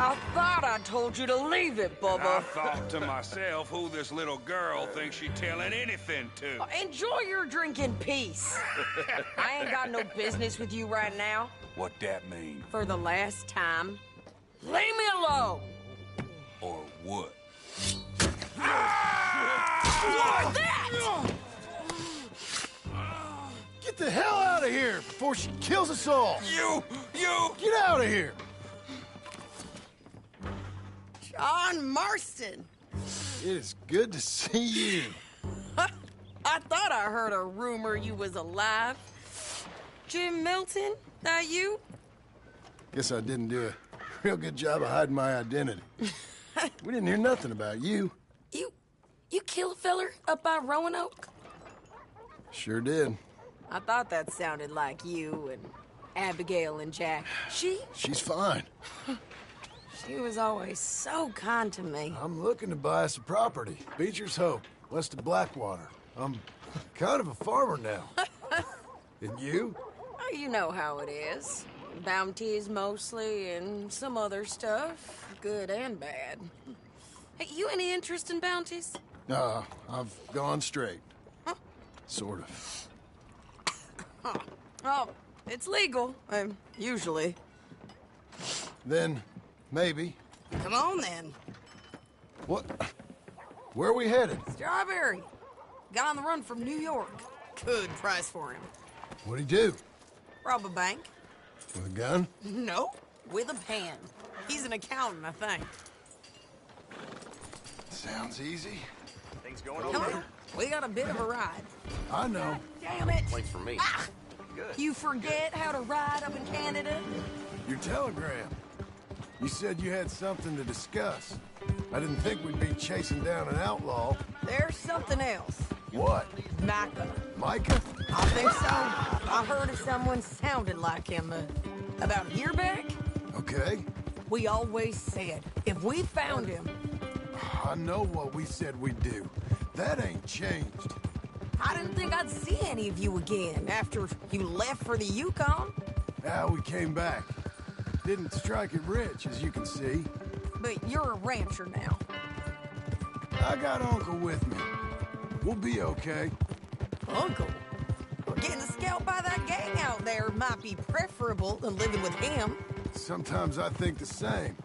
I thought I told you to leave it, Bubba. I thought to myself who this little girl thinks she telling anything to. Enjoy your drink in peace. I ain't got no business with you right now. What that mean? For the last time, leave me alone. Or what? Like that! Get the hell out of here before she kills us all! You! Get out of here! John Marston. It is good to see you. I thought I heard a rumor you was alive. Jim Milton, that you? Guess I didn't do a real good job of hiding my identity. We didn't hear nothing about you. You kill a feller up by Roanoke? Sure did. I thought that sounded like you and Abigail and Jack. She's fine. She was always so kind to me. I'm looking to buy us a property. Beecher's Hope, west of Blackwater. I'm kind of a farmer now. And you? Oh, you know how it is. Bounties mostly, and some other stuff, good and bad. Hey, you any interest in bounties? I've gone straight. Huh? Sort of. Huh. Oh, it's legal, usually. Then, maybe. Come on, then. What? Where are we headed? Strawberry. Got on the run from New York. Good price for him. What'd he do? Rob a bank. With a gun? No, with a pen. He's an accountant, I think. Sounds easy. Things going Come okay? on, we got a bit of a ride. I know. Damn it! Place for me. Ah! Good. You forget how to ride up in Canada? Your telegram. You said you had something to discuss. I didn't think we'd be chasing down an outlaw. There's something else. What? Micah. Micah? I think so. I heard of someone sounded like him about a year back. Okay. We always said, if we found him... I know what we said we'd do. That ain't changed. I didn't think I'd see any of you again after you left for the Yukon. We came back. Didn't strike it rich, as you can see. But you're a rancher now. I got Uncle with me. We'll be okay. Uncle? Well, getting scalped by that gang out there might be preferable than living with him. Sometimes I think the same.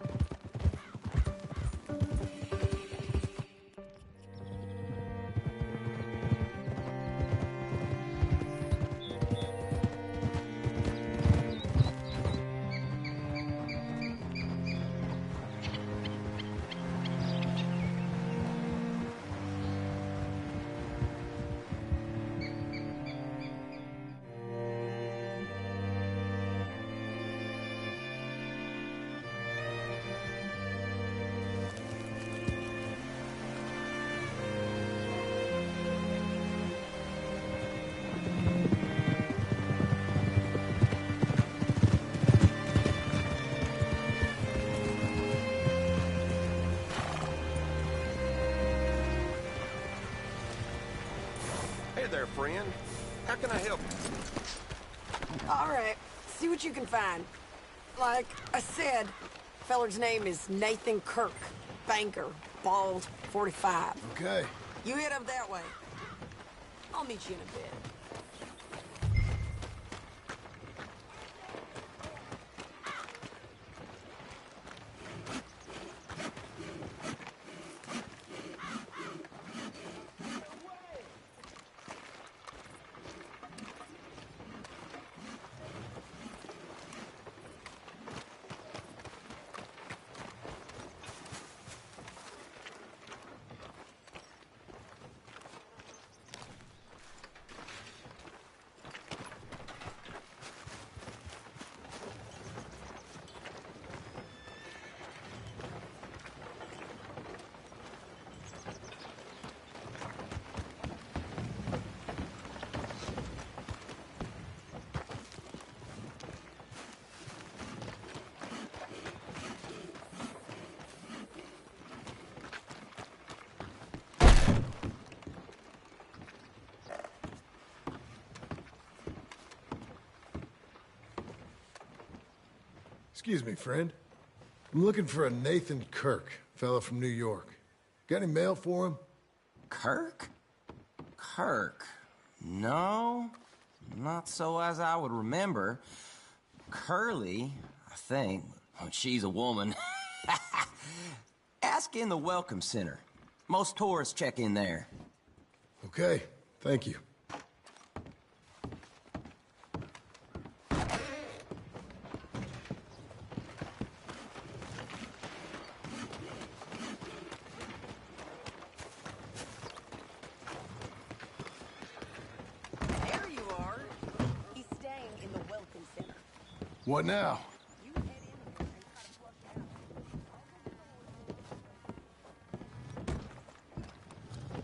Hey there, friend. How can I help you? All right, see what you can find. Like I said, feller's name is Nathan Kirk. Banker, bald, 45. Okay. You head up that way. I'll meet you in a bit. Excuse me, friend. I'm looking for a Nathan Kirk, fella from New York. Got any mail for him? Kirk? Kirk? No, not so as I would remember. Curly, I think. She's a woman. Ask in the Welcome Center. Most tourists check in there. Okay, thank you. There you are. He's staying in the Welcome Center. What now? You head in there and try to flush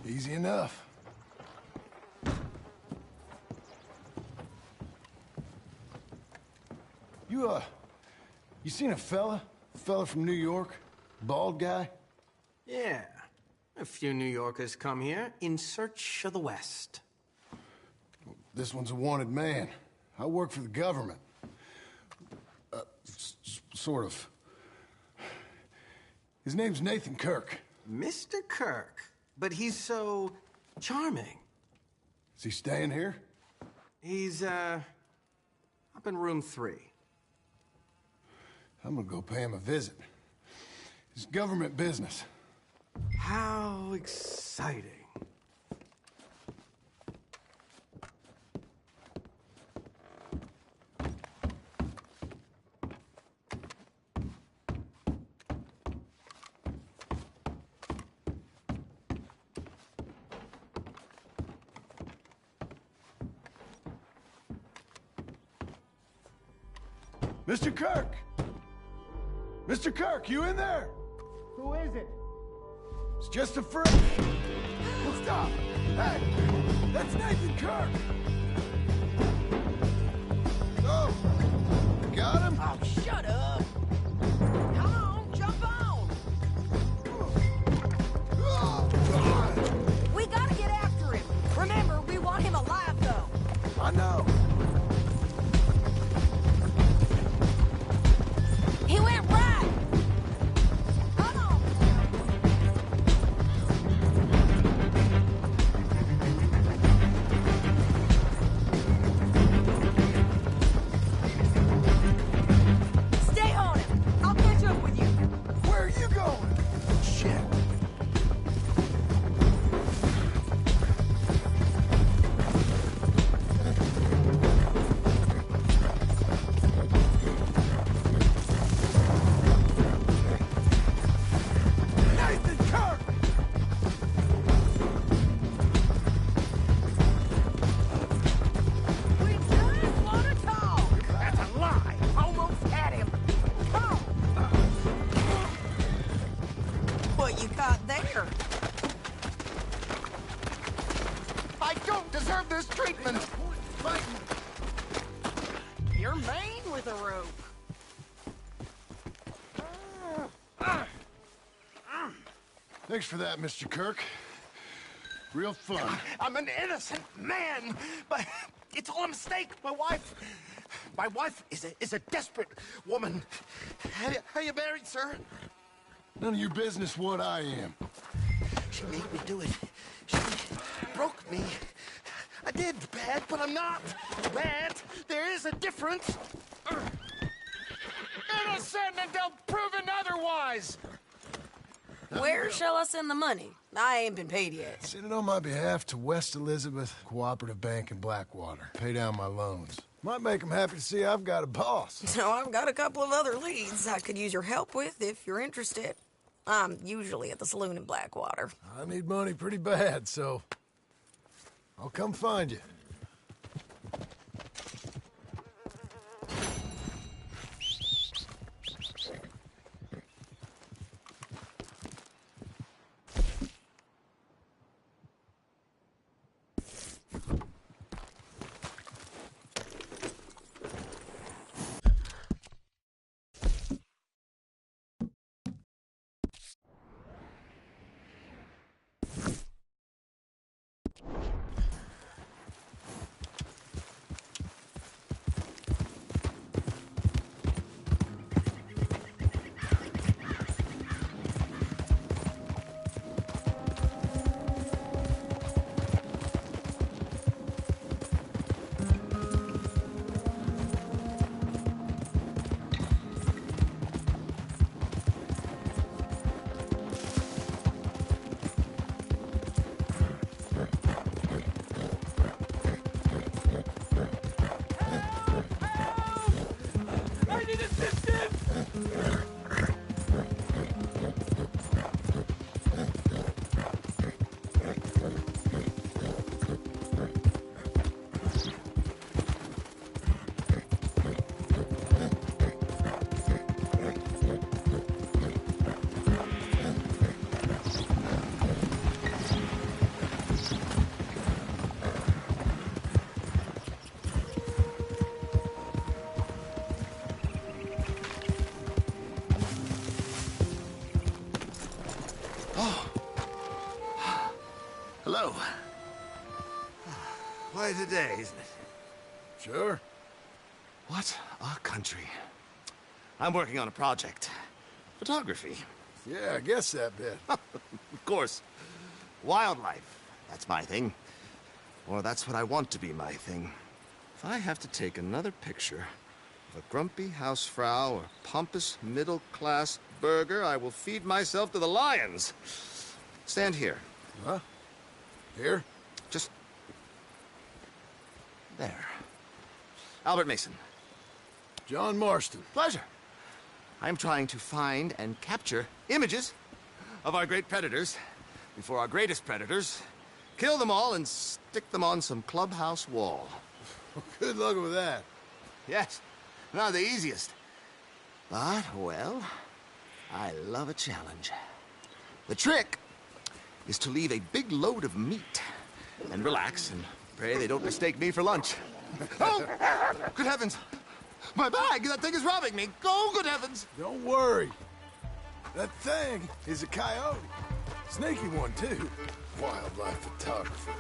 out. Easy enough. You seen a fella? Fella from New York? Bald guy? Yeah. A few New Yorkers come here in search of the West. This one's a wanted man. I work for the government. Sort of. His name's Nathan Kirk. Mr. Kirk, but he's so charming. Is he staying here? He's, up in room 3. I'm gonna go pay him a visit. It's government business. How exciting. Mr. Kirk! Mr. Kirk, you in there? Who is it? It's just a friend. Well, stop! Hey! That's Nathan Kirk! Oh! Got him? Oh, shut up! Come on, jump on! We gotta get after him. Remember, we want him alive, though. I know. He went right! Come on! Stay on him! I'll catch up with you! Where are you going? Shit. Nathan Kirk! We just want to talk! That's a lie! Almost had him! Come on! What you caught there? I don't deserve this treatment! You're Maine with a rope. Thanks for that, Mr. Kirk. Real fun. I'm an innocent man, but it's all a mistake. My wife is a desperate woman. Are you married, sir? None of your business what I am. She made me do it. She broke me. I did bad, but I'm not bad. There is a difference. Innocent until proven otherwise. Where shall I send the money? I ain't been paid yet. Send it on my behalf to West Elizabeth Cooperative Bank in Blackwater. Pay down my loans. Might make them happy to see I've got a boss. So I've got a couple of other leads I could use your help with if you're interested. I'm usually at the saloon in Blackwater. I need money pretty bad, so I'll come find you. joy today, isn't it? Sure. What a country. I'm working on a project. Photography. Yeah, I guess that bit. Of course. Wildlife. That's my thing. Or that's what I want to be my thing. If I have to take another picture of a grumpy housefrau or pompous middle-class burger, I will feed myself to the lions. Stand here. Huh? Here? Just... there. Albert Mason. John Marston. Pleasure. I'm trying to find and capture images of our great predators before our greatest predators kill them all and stick them on some clubhouse wall. Good luck with that. Yes, not the easiest. But, well, I love a challenge. The trick is to leave a big load of meat and relax and pray they don't mistake me for lunch. Oh, good heavens! My bag! That thing is robbing me! Oh, good heavens! Don't worry. That thing is a coyote. Sneaky one, too. Wildlife photographer.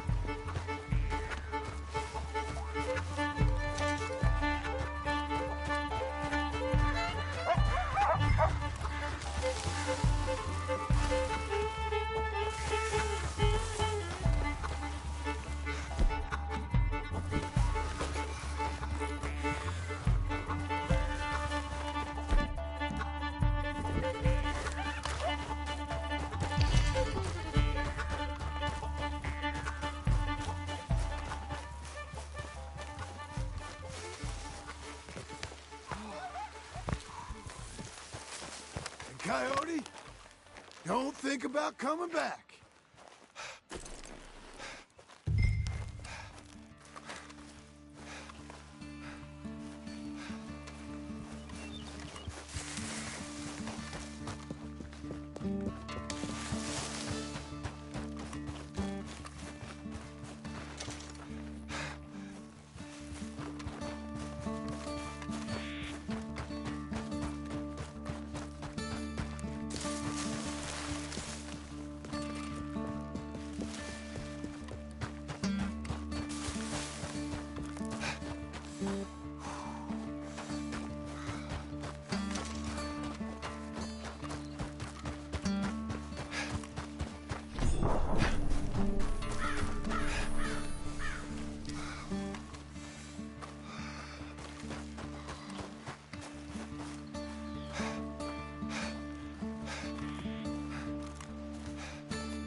Coyote, don't think about coming back.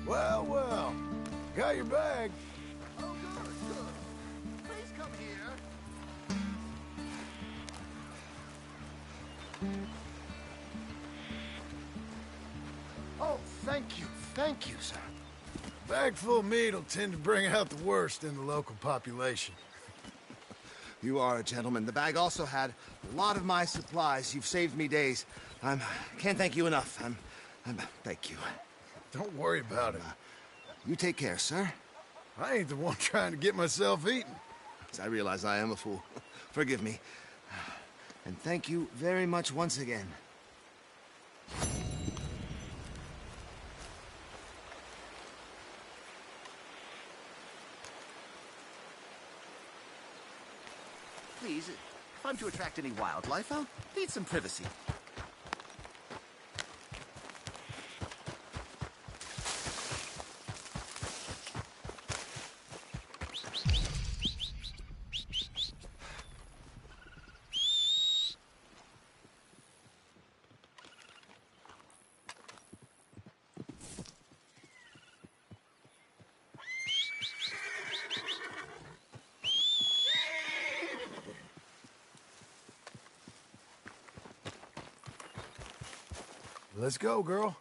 Well, well, got your bag. Oh, good, good. Please come here. Oh, thank you, sir. Bag full of meat will tend to bring out the worst in the local population. You are a gentleman. The bag also had a lot of my supplies. You've saved me days. Can't thank you enough. Thank you. Don't worry about it. You take care, sir. I ain't the one trying to get myself eaten. I realize I am a fool. Forgive me. And thank you very much once again. Please, if I'm to attract any wildlife, I'll need some privacy. Let's go, girl.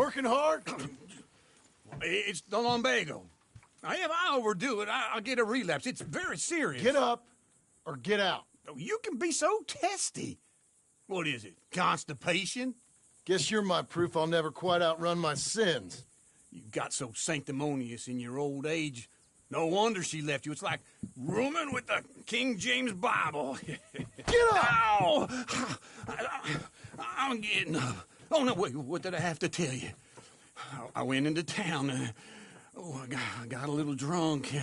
working hard? It's the lumbago. If I overdo it, I'll get a relapse. It's very serious. Get up or get out. You can be so testy. What is it, constipation? Guess you're my proof I'll never quite outrun my sins. You got so sanctimonious in your old age. No wonder she left you. It's like rooming with the King James Bible. Get up! Ow! I'm getting up. Oh, no, wait, what did I have to tell you? I went into town. I got a little drunk.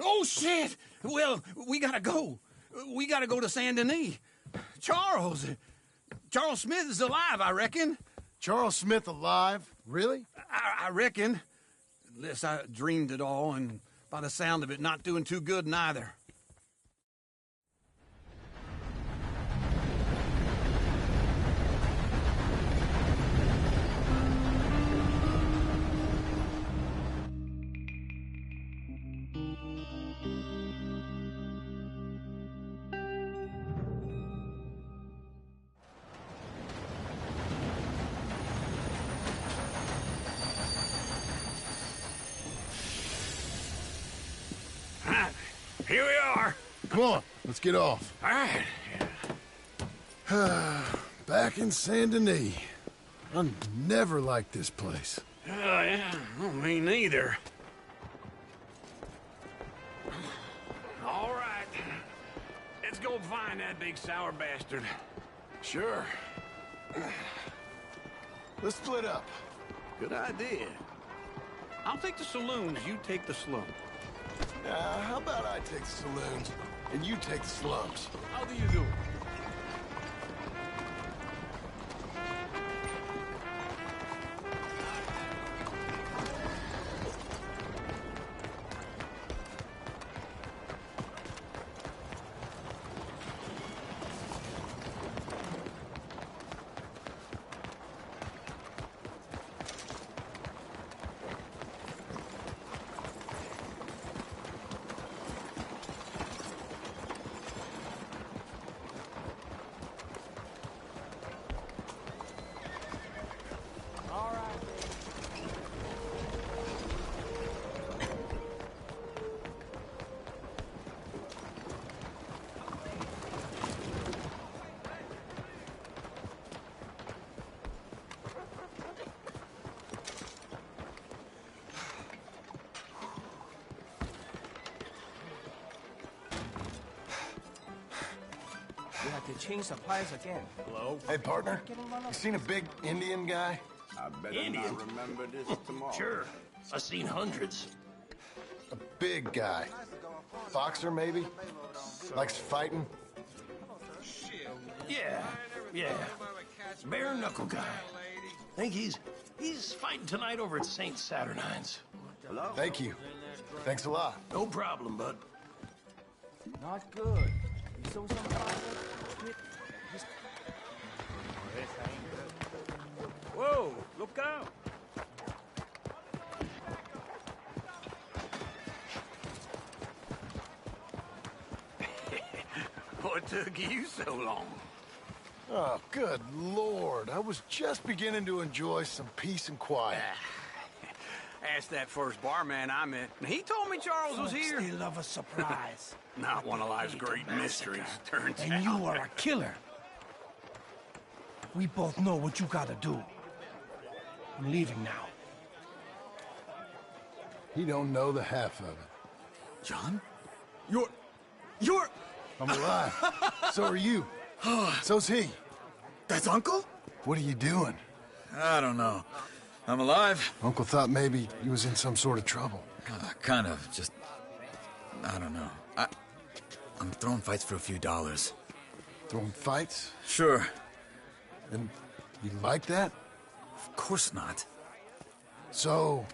Oh, shit! Well, we gotta go. We gotta go to Saint Denis. Charles Smith is alive, I reckon. Charles Smith alive? Really? I reckon. Unless I dreamed it all, and by the sound of it, not doing too good neither. Here we are. Come on, let's get off. All right. Back in Saint Denis. I never liked this place. Yeah, well, me neither. All right. Let's go find that big sour bastard. Sure. Let's split up. Good idea. I'll take the saloons, you take the slum. How about I take the saloons and you take the slums? How do you do? We have to change suppliers again. Hello? Hey, partner. You seen a big Indian guy? I better not remember this tomorrow. Sure. I've seen hundreds. A big guy. Boxer, maybe? Likes fighting? Yeah. Bare knuckle guy. Think he's fighting tonight over at St. Saturnine's. Hello? Thank you. Thanks a lot. No problem, bud. Not good. You saw somebody? Whoa, look out. What took you so long? Oh, good Lord. I was just beginning to enjoy some peace and quiet. Asked that first barman I met. He told me Charles was here. They love a surprise. Not one of life's great mysteries, turns out. And you are a killer. We both know what you gotta do. I'm leaving now. He don't know the half of it. John? You're... I'm alive. So are you. So's he. That's Uncle? What are you doing? I don't know. I'm alive. Uncle thought maybe he was in some sort of trouble. Kind of. Just... I don't know. I'm throwing fights for a few dollars. Throwing fights? Sure. And you like that? Of course not. So,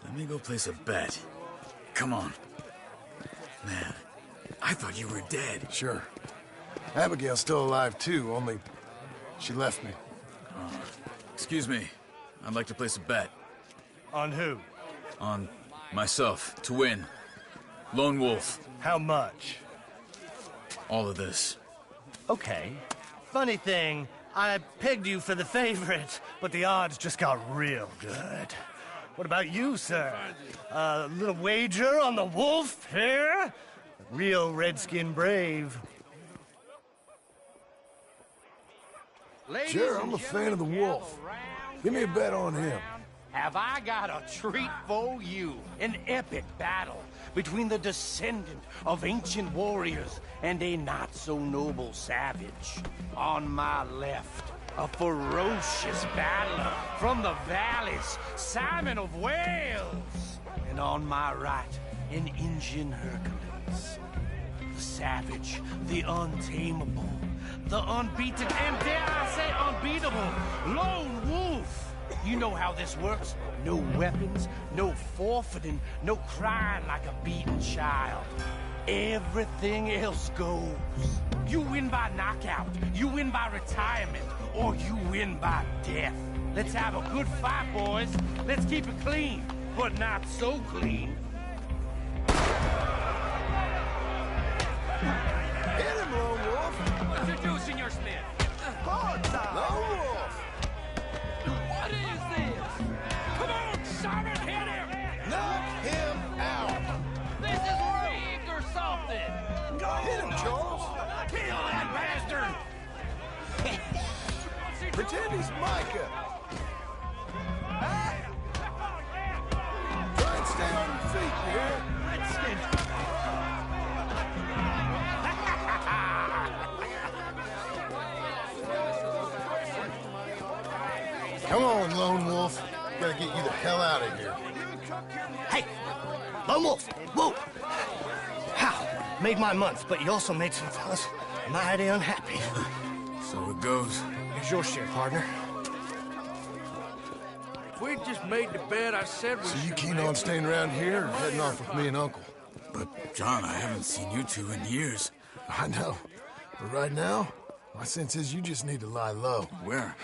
let me go place a bet. Come on. Man, I thought you were dead. Sure. Abigail's still alive, too, only she left me. Excuse me. I'd like to place a bet. On who? On myself, to win. Lone Wolf. How much? All of this. Okay. Funny thing, I pegged you for the favorite, but the odds just got real good. What about you, sir? A little wager on the wolf here? Real redskin brave. Sure, I'm a fan of the wolf. Give me a bet on him. Have I got a treat for you? An epic battle between the descendant of ancient warriors and a not-so-noble savage. On my left, a ferocious battler from the valleys, Simon of Wales. And on my right, an Indian Hercules. The savage, the untamable, the unbeaten, and dare I say unbeatable, lone wolf. You know how this works. No weapons, no forfeiting, no crying like a beaten child. Everything else goes. You win by knockout, you win by retirement, or you win by death. Let's have a good fight, boys. Let's keep it clean, but not so clean. Hit him, Lone Wolf! What you do, Senor Smith? Lone Wolf! What is this? Come on, Simon, hit him! Knock him out! This is rigged or something! Go hit him, Charles! Kill that bastard! Pretend he's Micah! Try and stay on your feet, you hear? Redskin! Come on, Lone Wolf. Gotta get you the hell out of here. Hey, Lone Wolf, whoa! How? Made my month, but you also made some fellas mighty unhappy. So it goes. Here's your share, partner. If we just made the bed, I said we So you should keen make. on staying around here or heading off with me and Uncle? But, John, I haven't seen you two in years. I know. But right now, my sense is you just need to lie low. Where?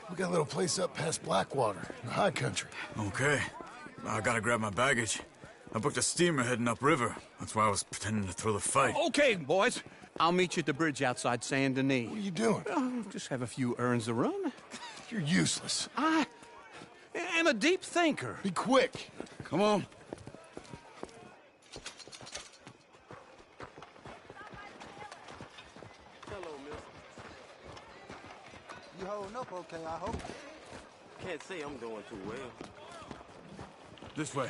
We got a little place up past Blackwater, in the high country. Okay. I gotta grab my baggage. I booked a steamer heading upriver. That's why I was pretending to throw the fight. Okay, boys. I'll meet you at the bridge outside Saint Denis. What are you doing? Just have a few errands to run. You're useless. I am a deep thinker. Be quick. Come on. You holding up okay, I hope? Can't say I'm doing too well. This way.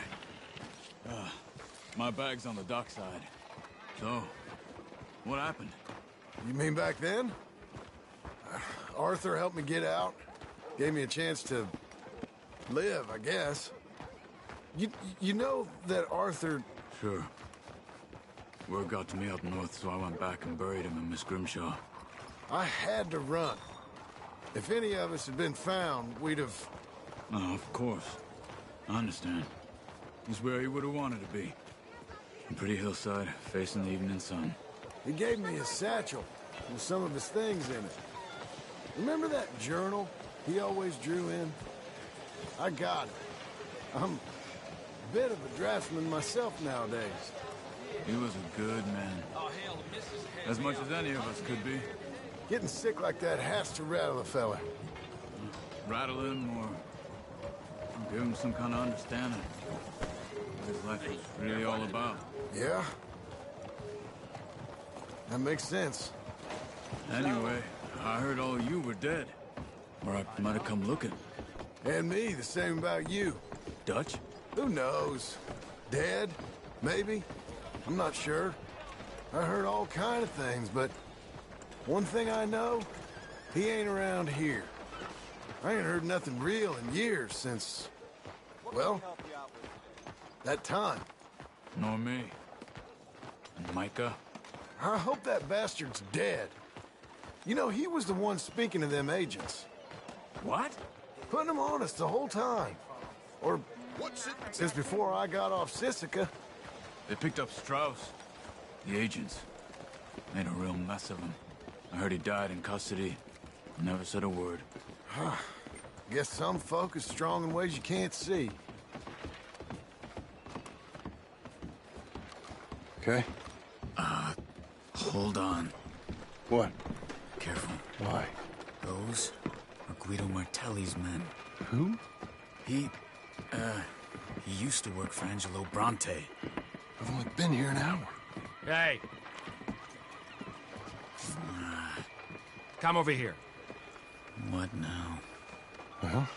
My bag's on the dockside. So, what happened? You mean back then? Arthur helped me get out. Gave me a chance to live, I guess. You know that Arthur... Sure. Word got to me up north, so I went back and buried him in Miss Grimshaw. I had to run. If any of us had been found, we'd have... Oh, of course. I understand. He's where he would have wanted to be. A pretty hillside, facing the evening sun. He gave me a satchel with some of his things in it. Remember that journal he always drew in? I got it. I'm a bit of a draftsman myself nowadays. He was a good man. As much as any of us could be. Getting sick like that has to rattle a fella. Rattle him or give him some kind of understanding. What his life was really all about. Yeah? That makes sense. Anyway, I heard all you were dead. Or I might have come looking. And me, the same about you. Dutch? Who knows? Dead? Maybe? I'm not sure. I heard all kind of things, but one thing I know, he ain't around here. I ain't heard nothing real in years since, well, that time. Nor me. And Micah? I hope that bastard's dead. You know, he was the one speaking to them agents. What? Putting them on us the whole time. Or since before I got off Sisika. They picked up Strauss. The agents. Made a real mess of him. I heard he died in custody. Never said a word. Guess some folk is strong in ways you can't see. Okay? Hold on. What? Careful. Why? Those are Guido Martelli's men. Who? He used to work for Angelo Bronte. I've only been here an hour. Hey. Come over here. What now? Well,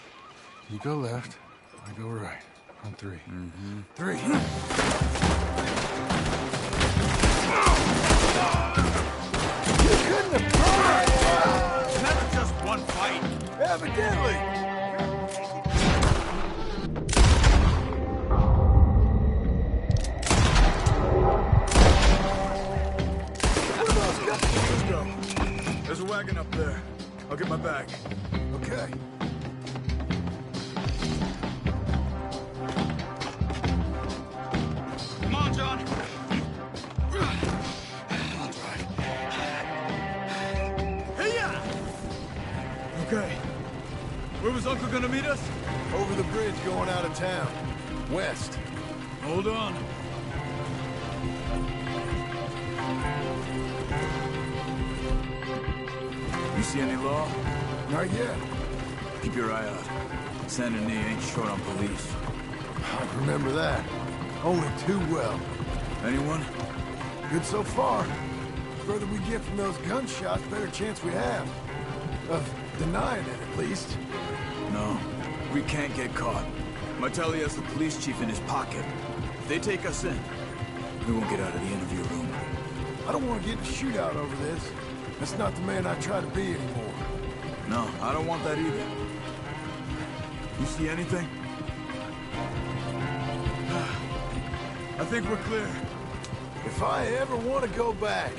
you go left, I go right. On three. Mm-hmm. 3. You couldn't have tried! It's never just one fight. Evidently! Let's go. There's a wagon up there. I'll get my bag. Okay. Come on, John. Hey-ya! Okay. Where was Uncle gonna meet us? Over the bridge going out of town. West. Hold on. You see any law? Not yet. Keep your eye out. Saint Denis ain't short on police. I remember that. Only too well. Anyone? Good so far. The further we get from those gunshots, better chance we have. Of denying it, at least. No. We can't get caught. Martelli has the police chief in his pocket. If they take us in, we won't get out of the interview room. I don't want to get in a shootout over this. That's not the man I try to be anymore. No, I don't want that either. You see anything? I think we're clear. If I ever want to go back,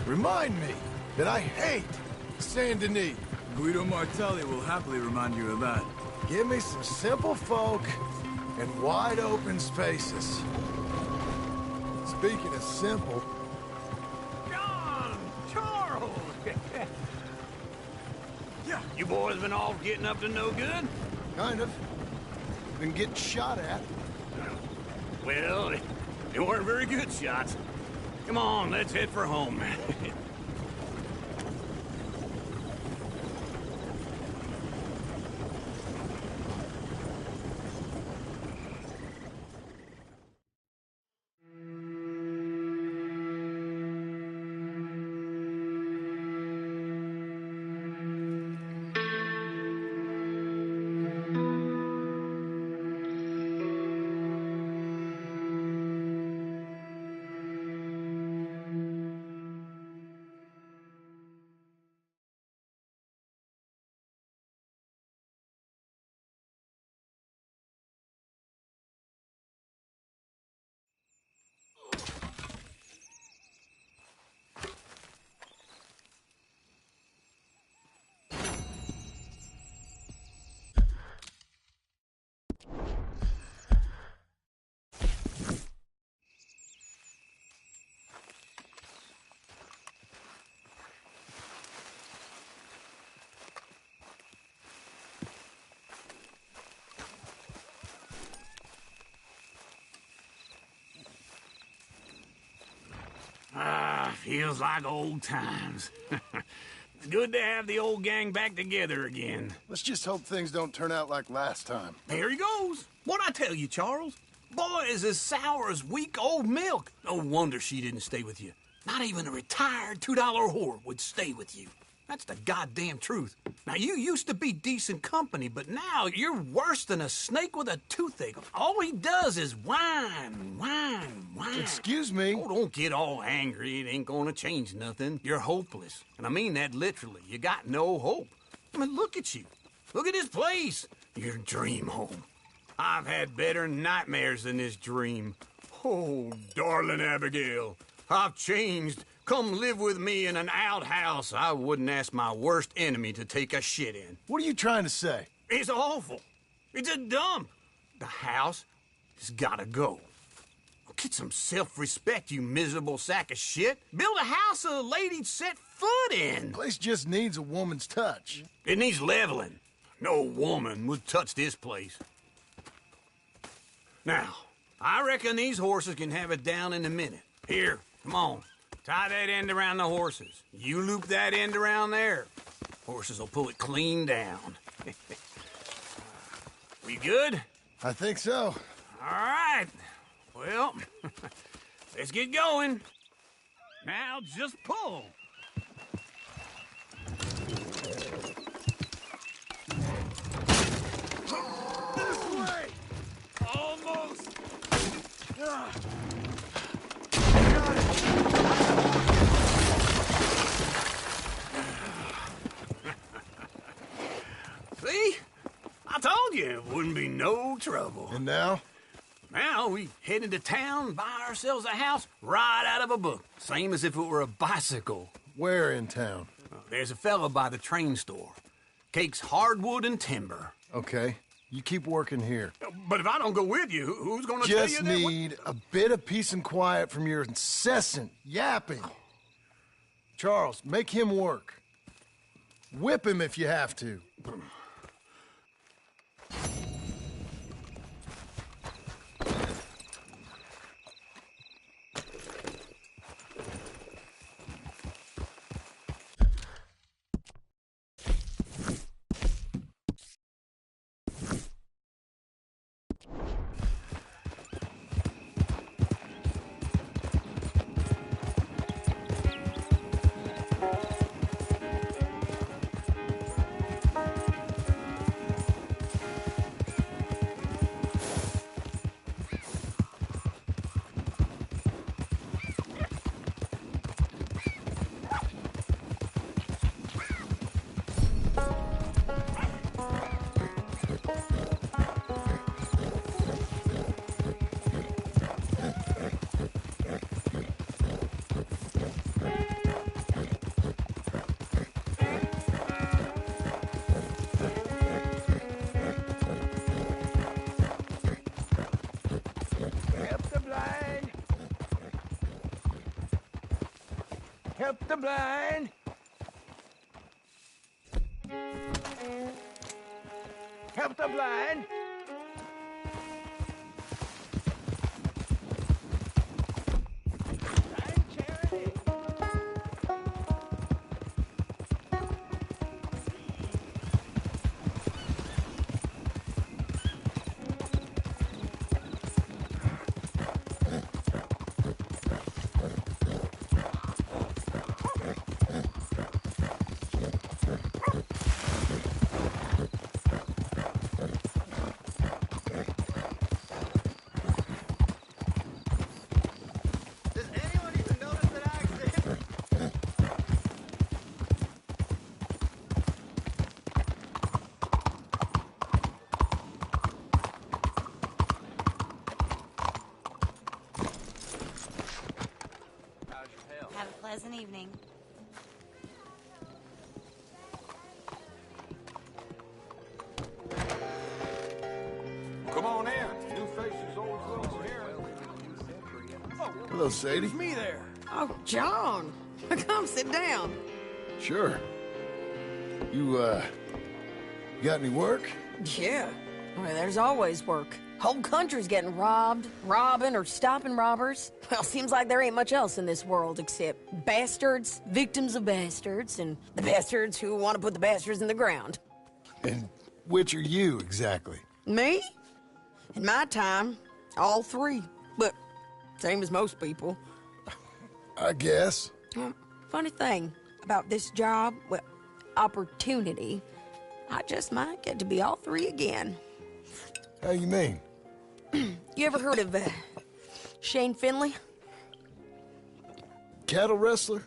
remind me that I hate Saint Denis. Guido Martelli will happily remind you of that. Give me some simple folk and wide open spaces. Speaking of simple... John! Charles! Yeah, you boys been all getting up to no good? Kind of. Been getting shot at. Well, they weren't very good shots. Come on, let's head for home. Feels like old times. It's good to have the old gang back together again. Let's just hope things don't turn out like last time. There he goes. What'd I tell you, Charles? Boy is as sour as weak old milk. No wonder she didn't stay with you. Not even a retired $2 whore would stay with you. That's the goddamn truth. Now, you used to be decent company, but now you're worse than a snake with a toothache. All he does is whine, whine, whine. Excuse me? Oh, don't get all angry. It ain't gonna change nothing. You're hopeless. And I mean that literally. You got no hope. I mean, look at you. Look at this place. Your dream home. I've had better nightmares than this dream. Oh, darling Abigail, I've changed. Come live with me in an outhouse I wouldn't ask my worst enemy to take a shit in. What are you trying to say? It's awful. It's a dump. The house has gotta go. Get some self-respect, you miserable sack of shit. Build a house a lady'd set foot in. The place just needs a woman's touch. It needs leveling. No woman would touch this place. Now, I reckon these horses can have it down in a minute. Here, come on. Tie that end around the horses. You loop that end around there. Horses will pull it clean down. We good? I think so. All right. Well, let's get going. Now just pull. This way! Almost! See? I told you it wouldn't be no trouble. And now? Now we head into town, buy ourselves a house right out of a book. Same as if it were a bicycle. Where in town? There's a fella by the train store. Cakes hardwood and timber. Okay. You keep working here. But if I don't go with you, who's gonna tell you Just that? need a bit of peace and quiet from your incessant yapping. Charles, make him work. Whip him if you have to. Help the blind. Help the blind. Have a pleasant evening. Come on in. New faces always welcome here. Hello, Sadie. It's me there. Oh, John. Come sit down. Sure. You got any work? Yeah. Well, there's always work. Whole country's getting robbed, robbing, or stopping robbers. Well, seems like there ain't much else in this world except bastards, victims of bastards, and the bastards who want to put the bastards in the ground. And which are you, exactly? Me? In my time, all three. But same as most people. I guess. Funny thing about this job, well, opportunity, I just might get to be all three again. How you mean? You ever heard of Shane Finley? Cattle wrestler?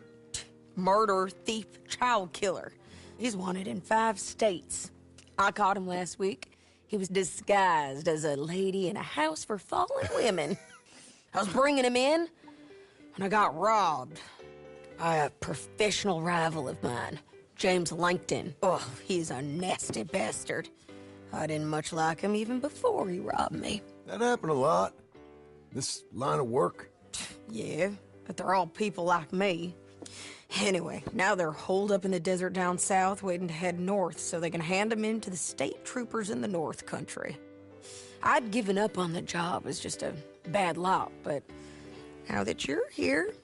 Murderer, thief, child killer. He's wanted in 5 states. I caught him last week. He was disguised as a lady in a house for fallen women. I was bringing him in, and I got robbed by a professional rival of mine, James Langton. Oh, he's a nasty bastard. I didn't much like him even before he robbed me. That happened a lot. This line of work. Yeah, but they're all people like me. Anyway, now they're holed up in the desert down south, waiting to head north so they can hand them in to the state troopers in the north country. I'd given up on the job as just a bad lot, but now that you're here,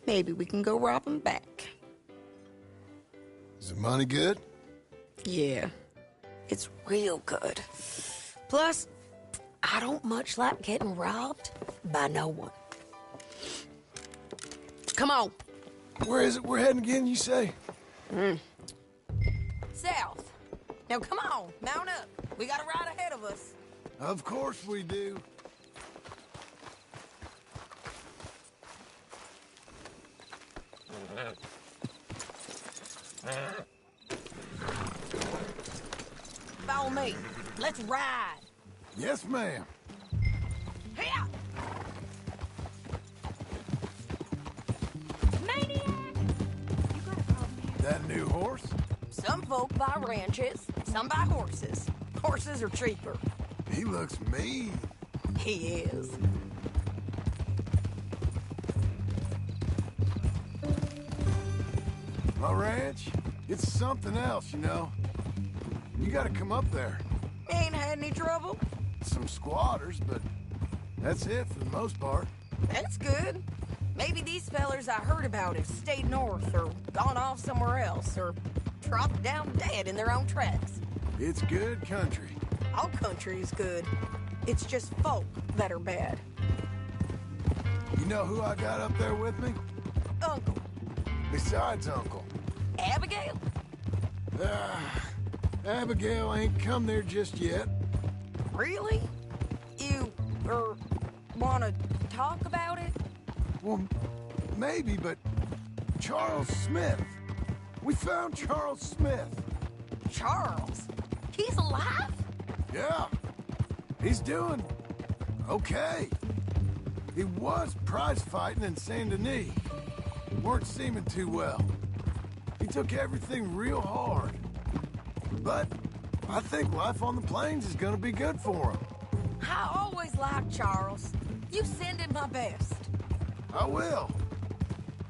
maybe we can go rob them back. Is the money good? Yeah, it's real good. Plus, I don't much like getting robbed by no one. Come on. Where is it we're heading again, you say? South. Now come on, mount up. We got a ride ahead of us. Of course we do. Follow me. Let's ride. Yes, ma'am. Here! That new horse? Some folk buy ranches, some buy horses. Horses are cheaper. He looks mean. He is. My ranch, it's something else, you know. You gotta come up there. Ain't had any trouble? Some squatters, but that's it for the most part. That's good. Maybe these fellers I heard about have stayed north or gone off somewhere else or dropped down dead in their own tracks. It's good country. All country is good. It's just folk that are bad. You know who I got up there with me? Uncle. Besides Uncle. Abigail? Abigail ain't come there just yet. Really? You, want to talk about it? Well, maybe, but Charles Smith. We found Charles Smith. Charles? He's alive? Yeah. He's doing okay. He was prize fighting in Saint Denis. Weren't seeming too well. He took everything real hard. But I think life on the plains is gonna be good for him. I always liked Charles. You send him my best. I will.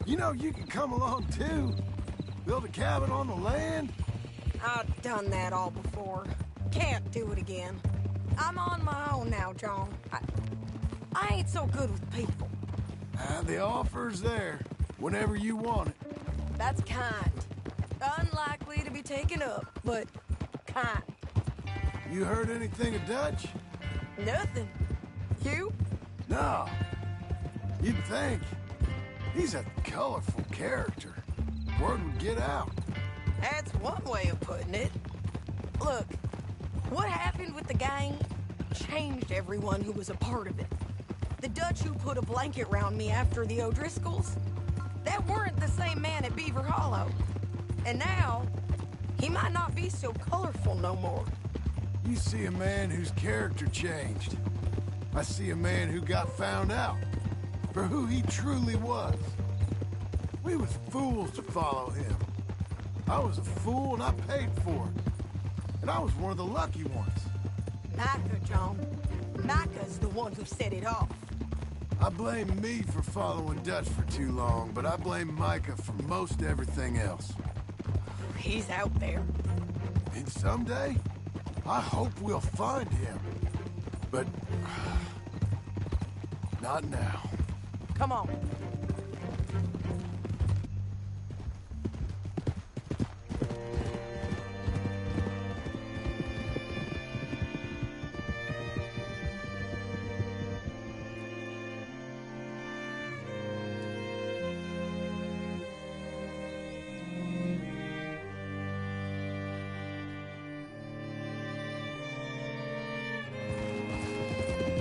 You know, you can come along too. Build a cabin on the land. I've done that all before. Can't do it again. I'm on my own now, John. I ain't so good with people. The offer's there, whenever you want it. That's kind. Unlikely to be taken up, but kind. You heard anything of Dutch? Nothing. You? No. You'd think. He's a colorful character. Word would get out. That's one way of putting it. Look, what happened with the gang changed everyone who was a part of it. The Dutch who put a blanket round me after the O'Driscolls, that weren't the same man at Beaver Hollow. And now, he might not be so colorful no more. You see a man whose character changed. I see a man who got found out for who he truly was. We was fools to follow him. I was a fool and I paid for it. And I was one of the lucky ones. Micah, John. Micah's the one who set it off. I blame me for following Dutch for too long, but I blame Micah for most everything else. He's out there. And someday, I hope we'll find him. But not now. Come on.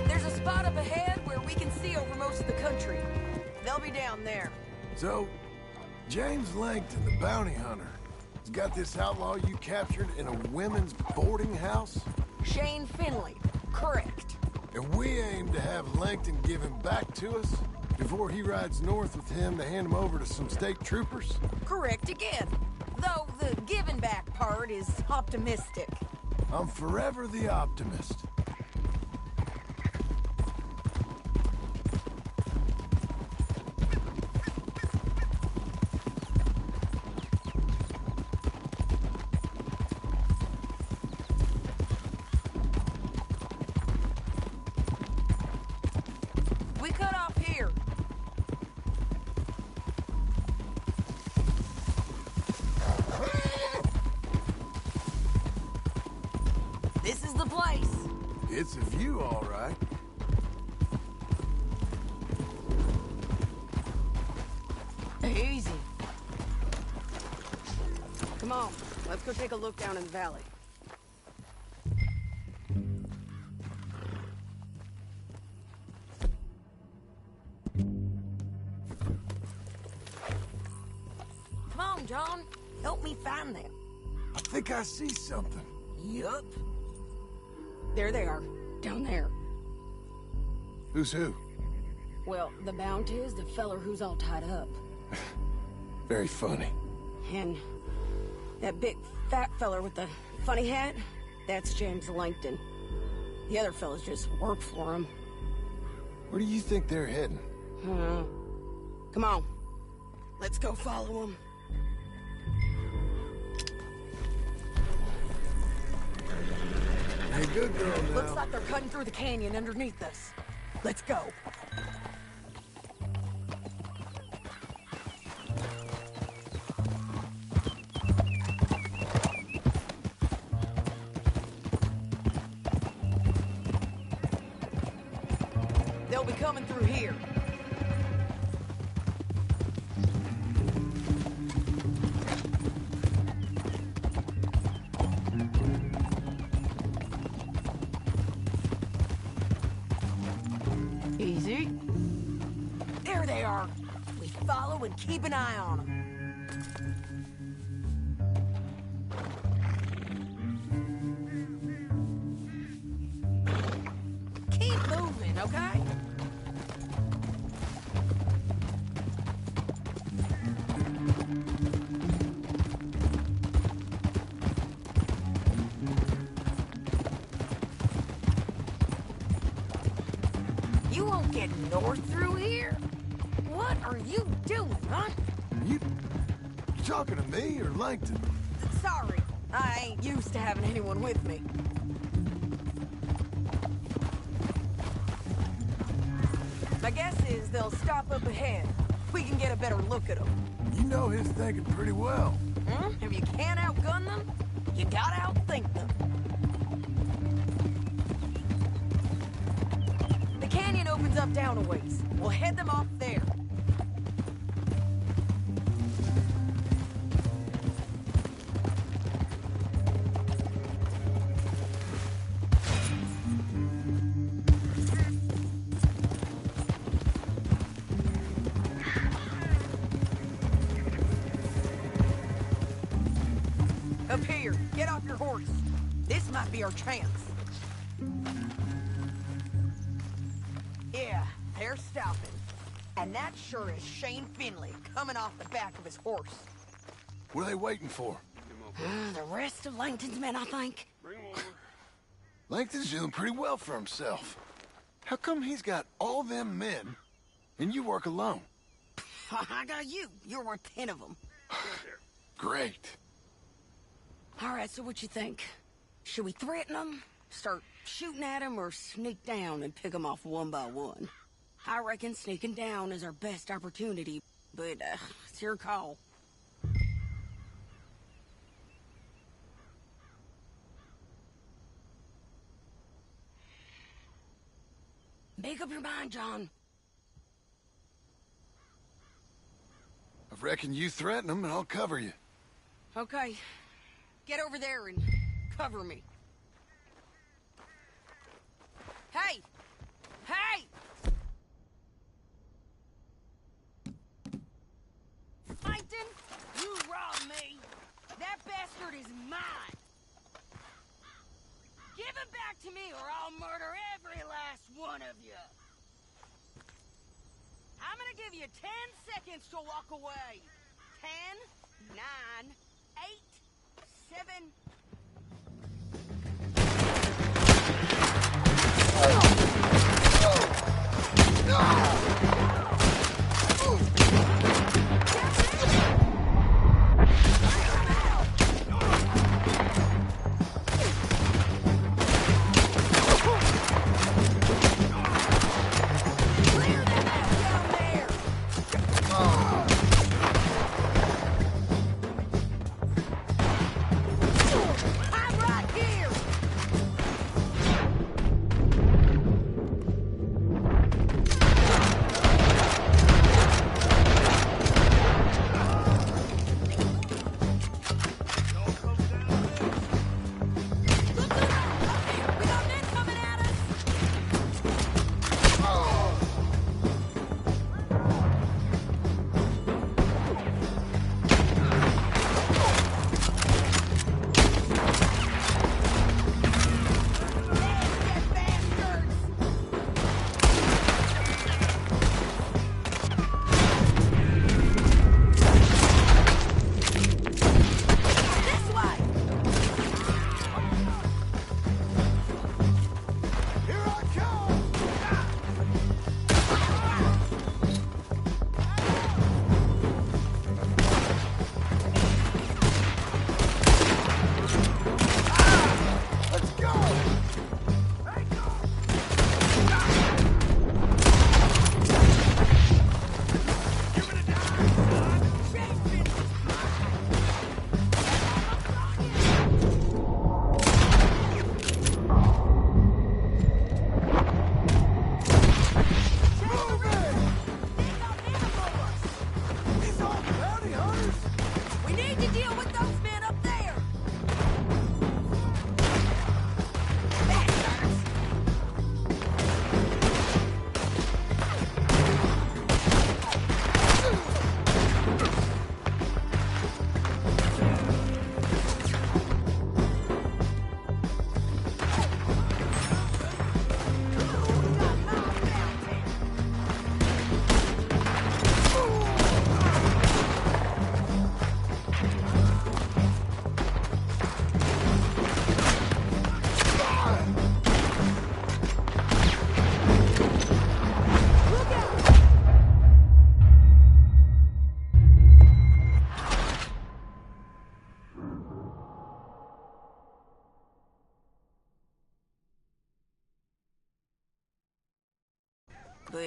There's a spot up ahead where we can see over most of the country. They'll be down there. So, James Langton, the bounty hunter, has got this outlaw you captured in a women's boarding house? Shane Finley. Correct. And we aim to have Langton give him back to us before he rides north with him to hand him over to some state troopers? Correct again. Though the giving back part is optimistic. I'm forever the optimist. We cut off here. It's a view, all right. Easy. Come on, let's go take a look down in the valley. Come on, John. Help me find them. I think I see something. Yup. There they are, down there. Who's who? Well, the Bounty is the feller who's all tied up. Very funny. And that big fat feller with the funny hat, that's James Langton. The other fellas just work for him. Where do you think they're heading? Come on. Let's go follow them. Hey, good girl now. Looks like they're cutting through the canyon underneath us. Let's go. They'll be coming through here. Easy. There they are. We follow and keep an eye on them. Keep moving, okay? You won't get north through here? What are you doing, huh? You talking to me or Langton? Sorry, I ain't used to having anyone with me. My guess is they'll stop up ahead. We can get a better look at them. You know his thinking pretty well. If you can't outgun them, you gotta outthink them. The canyon opens up down a ways. We'll head them off there. Up here, get off your horse. This might be our chance. Yeah, they're stopping. And that sure is Shane Finley coming off the back of his horse. What are they waiting for? The rest of Langton's men, I think. Langton's doing pretty well for himself. How come he's got all them men and you work alone? I got you. You're worth 10 of them. Great. All right, so what you think? Should we threaten them, start shooting at them, or sneak down and pick them off one by one? I reckon sneaking down is our best opportunity, but it's your call. Make up your mind, John. I reckon you threaten them and I'll cover you. Okay. Get over there and cover me. Hey! Hey! Langton, you robbed me. That bastard is mine. Give it back to me or I'll murder every last one of you. I'm gonna give you 10 seconds to walk away. 10, 9, 8, 7...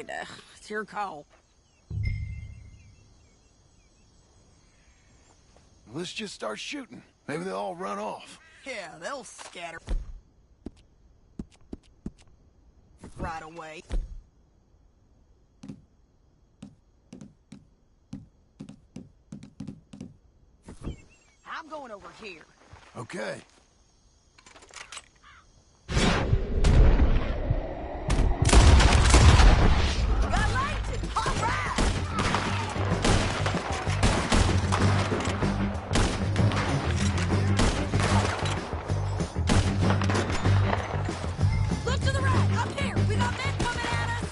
It's your call. Let's just start shooting. Maybe they'll all run off. Yeah, they'll scatter. Right away. I'm going over here. Okay. Got lighted! All right! Look to the right! Up here! We got men coming at us!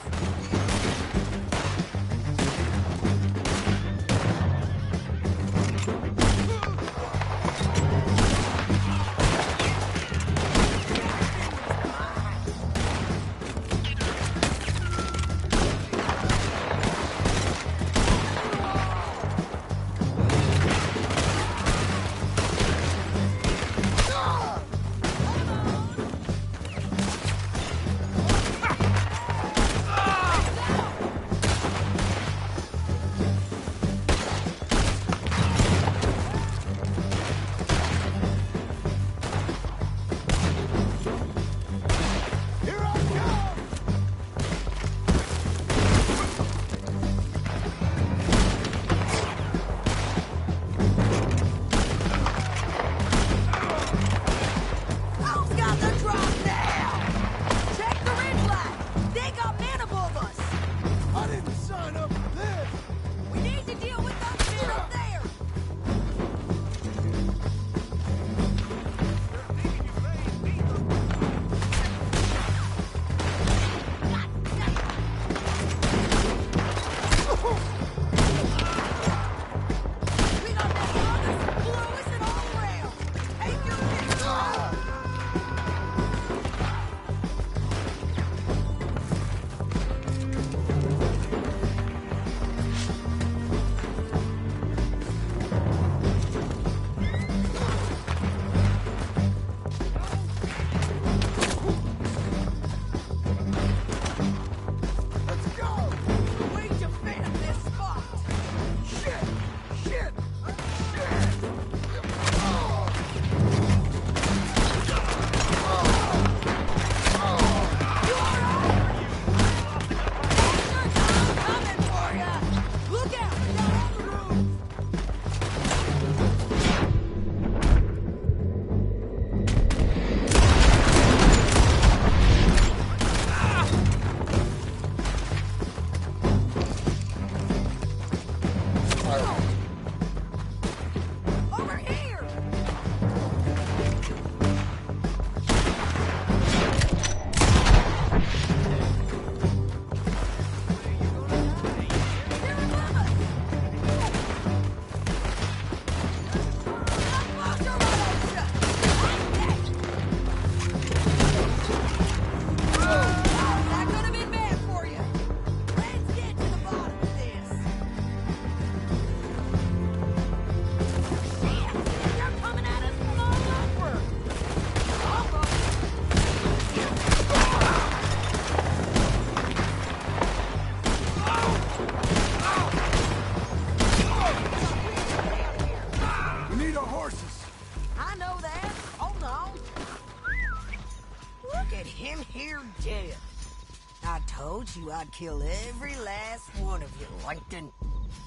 I told you I'd kill every last one of you, Langton.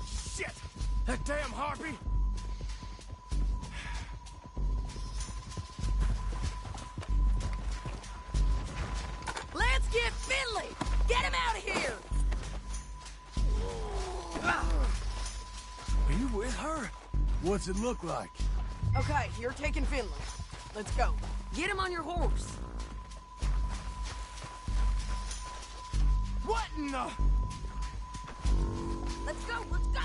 Shit! That damn harpy! Let's get Finley! Get him out of here! Are you with her? What's it look like? Okay, you're taking Finley. Let's go. Get him on your horse. What in the... Let's go, let's go!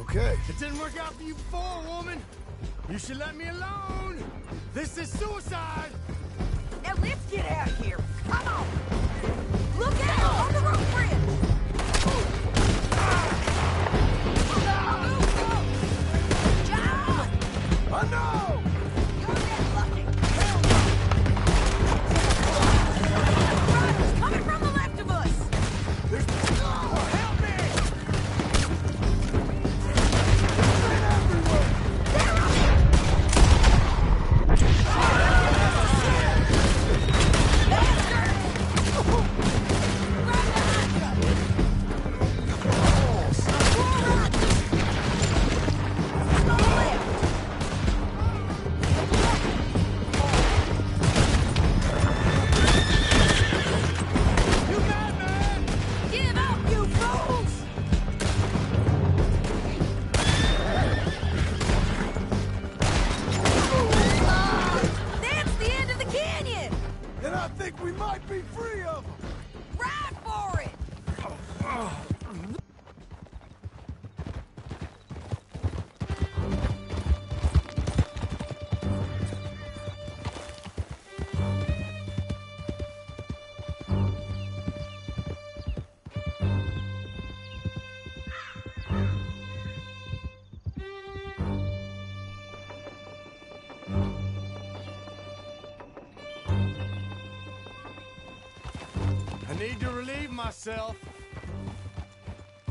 Okay. It didn't work out for you before, woman. You should let me alone. This is suicide. Now let's get out of here. Come on. Look out on the roof bridge. John! I know! You're that lucky. might be free of them. Ride for it! I need to relieve myself.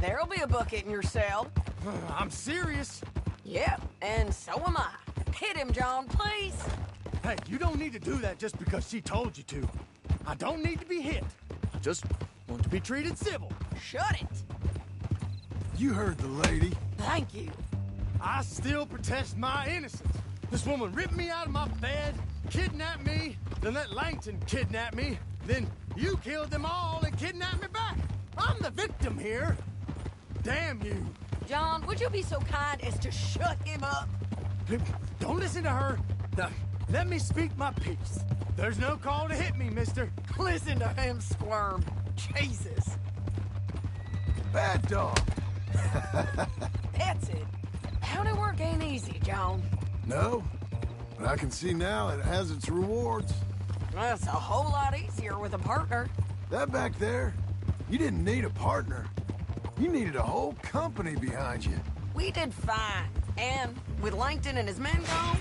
There'll be a bucket in your cell. I'm serious. Yep, and so am I. Hit him, John, please. Hey, you don't need to do that just because she told you to. I don't need to be hit. I just want to be treated civil. Shut it. You heard the lady. Thank you. I still protest my innocence. This woman ripped me out of my bed, kidnapped me, then let Langton kidnap me, then you killed them all and kidnapped me back. I'm the victim here. Damn you. John, would you be so kind as to shut him up? Don't listen to her. Now, let me speak my piece. There's no call to hit me, mister. Listen to him squirm. Jesus. Bad dog. That's it. County work ain't easy, John. No, but I can see now it has its rewards. That's a whole lot easier with a partner. That back there, you didn't need a partner. You needed a whole company behind you. We did fine. And with Langton and his men gone,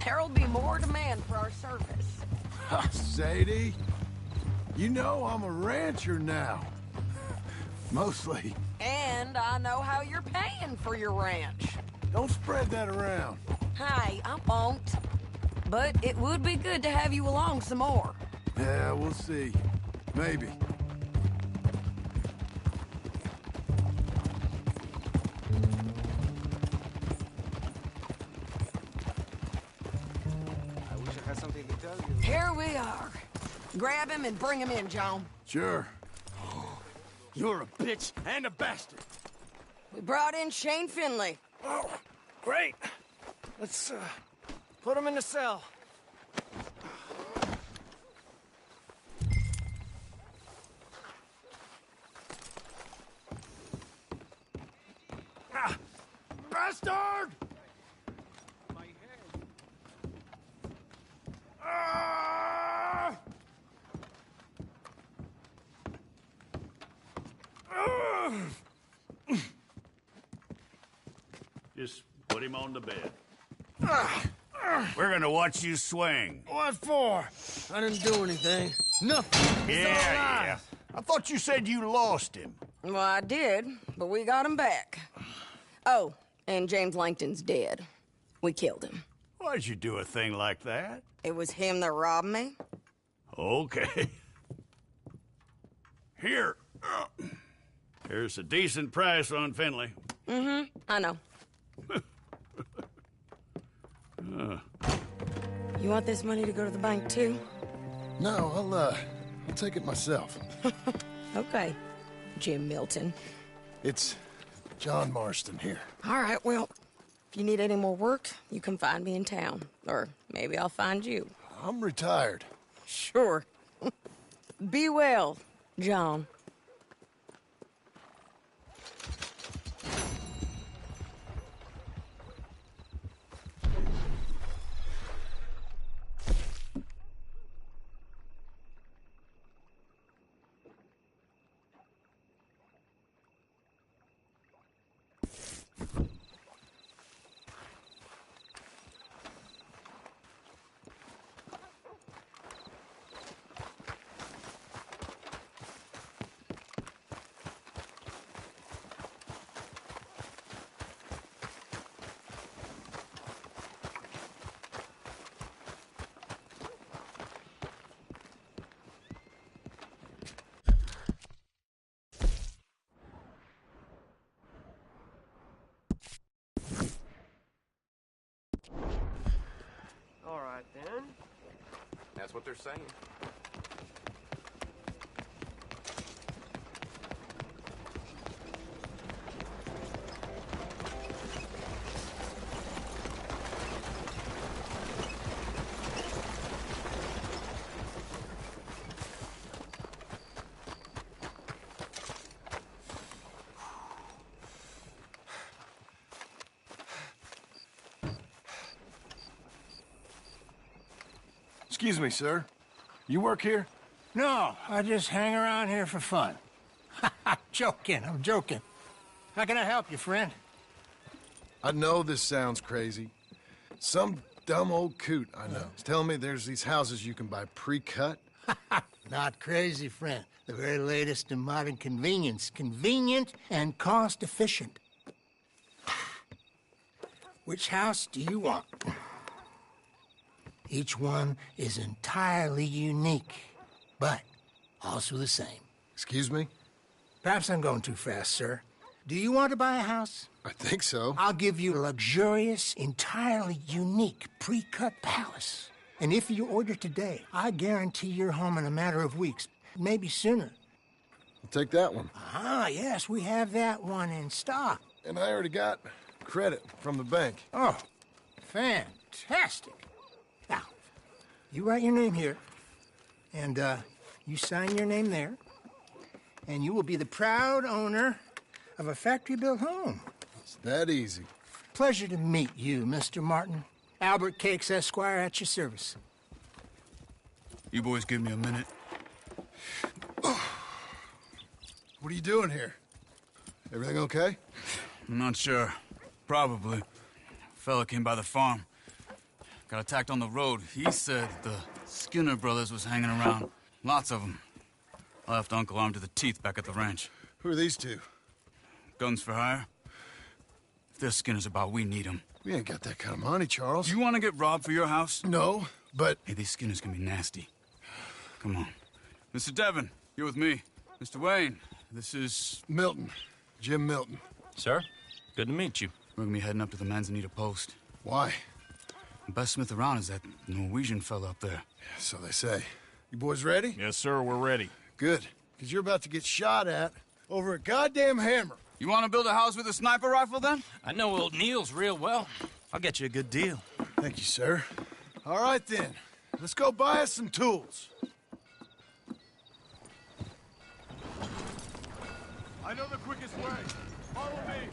there'll be more demand for our service. Sadie, you know I'm a rancher now. Mostly. And I know how you're paying for your ranch. Don't spread that around. Hey, I won't. But it would be good to have you along some more. Yeah, we'll see. Maybe. I wish I had something to tell you. Here we are. Grab him and bring him in, John. Sure. You're a bitch and a bastard. We brought in Shane Finley. Oh, great. Let's, put him in the cell. Ah, bastard! My head. Ah! Just put him on the bed. We're gonna watch you swing. What for? I didn't do anything. Nothing. It's all lies. I thought you said you lost him. Well, I did, but we got him back. Oh, and James Langton's dead. We killed him. Why'd you do a thing like that? It was him that robbed me. Okay. Here. Here's a decent price on Finley. Mm-hmm, I know. You want this money to go to the bank, too? No, I'll take it myself. Okay, Jim Milton. It's John Marston here. All right, well, if you need any more work, you can find me in town. Or maybe I'll find you. I'm retired. Sure. Be well, John. All right, then. That's what they're saying. Excuse me, sir. You work here? No, I just hang around here for fun. I'm joking. How can I help you, friend? I know this sounds crazy. Some dumb old coot I know is telling me there's these houses you can buy pre-cut. Not crazy, friend. The very latest in modern convenience. Convenient and cost-efficient. Which house do you want? Each one is entirely unique, but also the same. Excuse me? Perhaps I'm going too fast, sir. Do you want to buy a house? I think so. I'll give you a luxurious, entirely unique pre-cut palace. And if you order today, I guarantee you're home in a matter of weeks, maybe sooner. I'll take that one. Ah, yes, we have that one in stock. And I already got credit from the bank. Oh, fantastic. Now, you write your name here, and you sign your name there, and you will be the proud owner of a factory-built home. It's that easy. Pleasure to meet you, Mr. Martin. Albert Cakes, Esquire, at your service. You boys give me a minute. What are you doing here? Everything okay? I'm not sure. Probably. Fella came by the farm. Got attacked on the road. He said the Skinner brothers was hanging around. Lots of them. I left Uncle armed to the teeth back at the ranch. Who are these two? Guns for hire? If there's Skinner's about, we need them. We ain't got that kind of money, Charles. You want to get robbed for your house? No, but... Hey, these Skinners can be nasty. Come on. Mr. Devon, you're with me. Mr. Wayne, this is... Milton. Jim Milton. Sir, good to meet you. We're gonna be heading up to the Manzanita post. Why? The best smith around is that Norwegian fella up there. Yeah, so they say. You boys ready? Yes, sir, we're ready. Good, because you're about to get shot at over a goddamn hammer. You want to build a house with a sniper rifle, then? I know old Neil's real well. I'll get you a good deal. Thank you, sir. All right, then. Let's go buy us some tools. I know the quickest way. Follow me.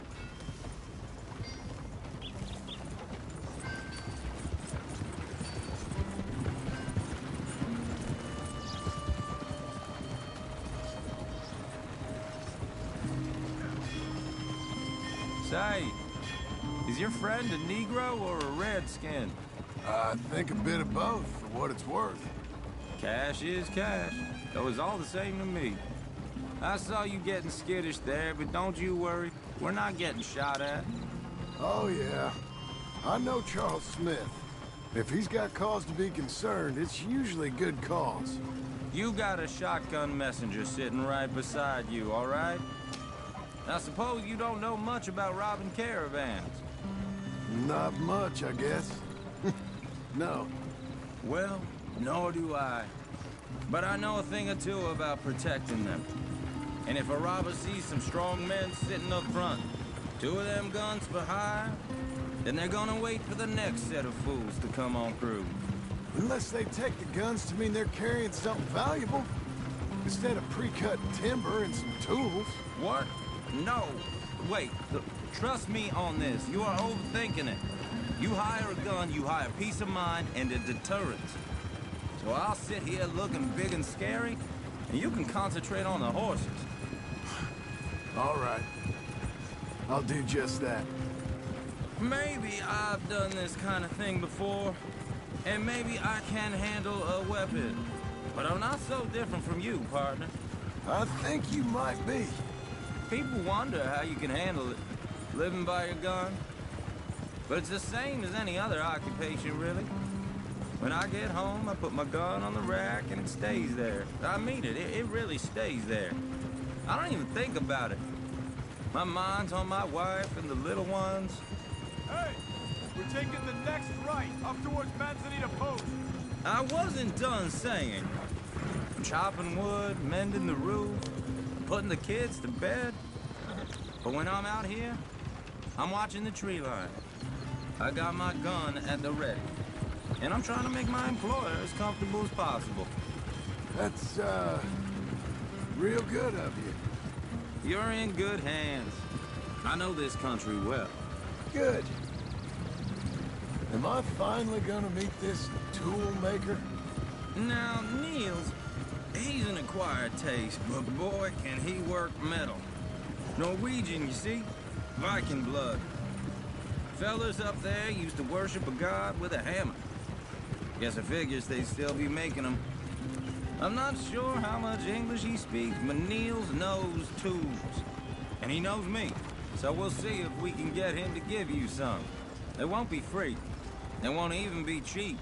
Say, is your friend a Negro or a Redskin? I think a bit of both, for what it's worth. Cash is cash. Though it's all the same to me. I saw you getting skittish there, but don't you worry. We're not getting shot at. Oh, yeah. I know Charles Smith. If he's got cause to be concerned, it's usually good cause. You got a shotgun messenger sitting right beside you, all right? I suppose you don't know much about robbing caravans. Not much, I guess. No. Well, nor do I. But I know a thing or two about protecting them. And if a robber sees some strong men sitting up front, 2 of them guns for hire, then they're gonna wait for the next set of fools to come on through. Unless they take the guns to mean they're carrying something valuable. Instead of pre-cut timber and some tools. What? No. Wait. Trust me on this. You are overthinking it. You hire a gun, you hire peace of mind and a deterrent. So I'll sit here looking big and scary, and you can concentrate on the horses. All right. I'll do just that. Maybe I've done this kind of thing before, and maybe I can handle a weapon. But I'm not so different from you, partner. I think you might be. People wonder how you can handle it, living by your gun. But it's the same as any other occupation, really. When I get home, I put my gun on the rack and it stays there. I mean it, it really stays there. I don't even think about it. My mind's on my wife and the little ones. Hey, we're taking the next right, up towards Manzanita Post. I wasn't done saying. Chopping wood, mending the roof, putting the kids to bed. But when I'm out here, I'm watching the tree line. I got my gun at the ready. And I'm trying to make my employer as comfortable as possible. That's, real good of you. You're in good hands. I know this country well. Good. Am I finally gonna meet this tool maker? Now, Niels, he's an acquired taste, but boy, can he work metal. Norwegian, you see? Viking blood. Fellas up there used to worship a god with a hammer. Guess I figures they'd still be making them. I'm not sure how much English he speaks, but Niels knows tools. And he knows me, so we'll see if we can get him to give you some. They won't be free. They won't even be cheap.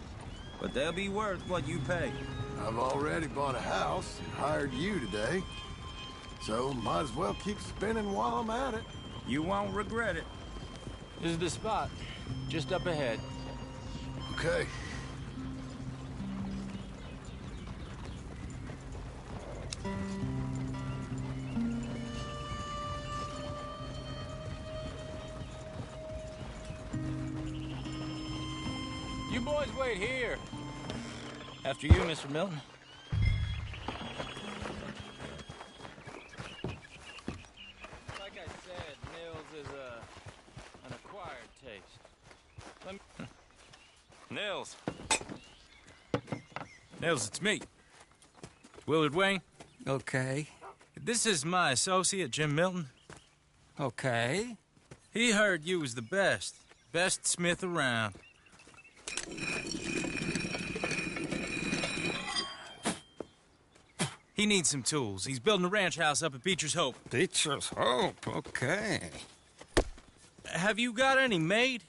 But they'll be worth what you pay. I've already bought a house and hired you today. So might as well keep spinning while I'm at it. You won't regret it. This is the spot. Just up ahead. Okay. You boys wait here. After you, Mr. Milton. Like I said, Nils is an acquired taste. Nils. Nils, it's me. Willard Wayne. Okay. This is my associate, Jim Milton. Okay. He heard you was the best. Best smith around. He needs some tools. He's building a ranch house up at Beecher's Hope. Beecher's Hope, okay. Have you got any made?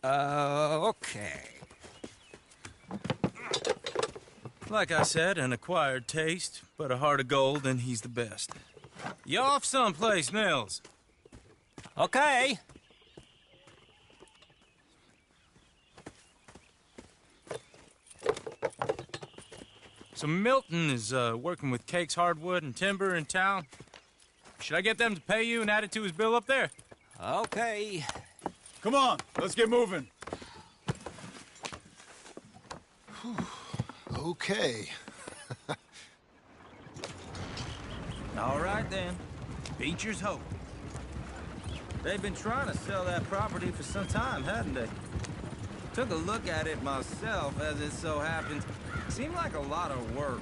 Okay. Like I said, an acquired taste, but a heart of gold, and he's the best. You off someplace, Nils? Okay. So Milton is working with Cake's Hardwood and Timber in town. Should I get them to pay you and add it to his bill up there? Okay. Come on, let's get moving. Okay. All right, then. Beecher's Hope. They've been trying to sell that property for some time, hadn't they? Took a look at it myself, as it so happens. Seemed like a lot of work.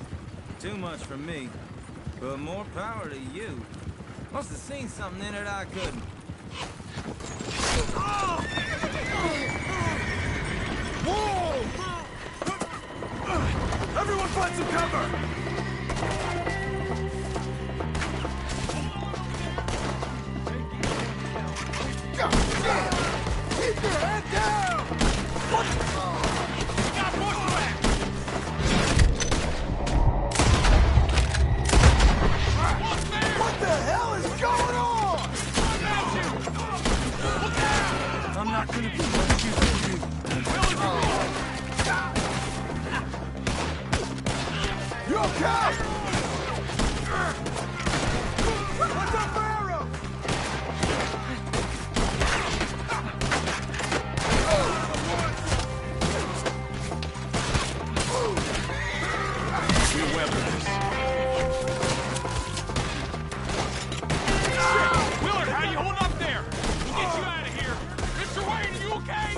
Too much for me. But more power to you. Must have seen something in it I couldn't. Whoa! Everyone find some cover! Keep your head down! Got bushwhacked! What the hell is going on? Look out! I'm not gonna be much use to you. You okay? What's up, Arrow? You weapons. Willard, how you holding up there? We'll get you out of here. Mr. Wayne, are you okay?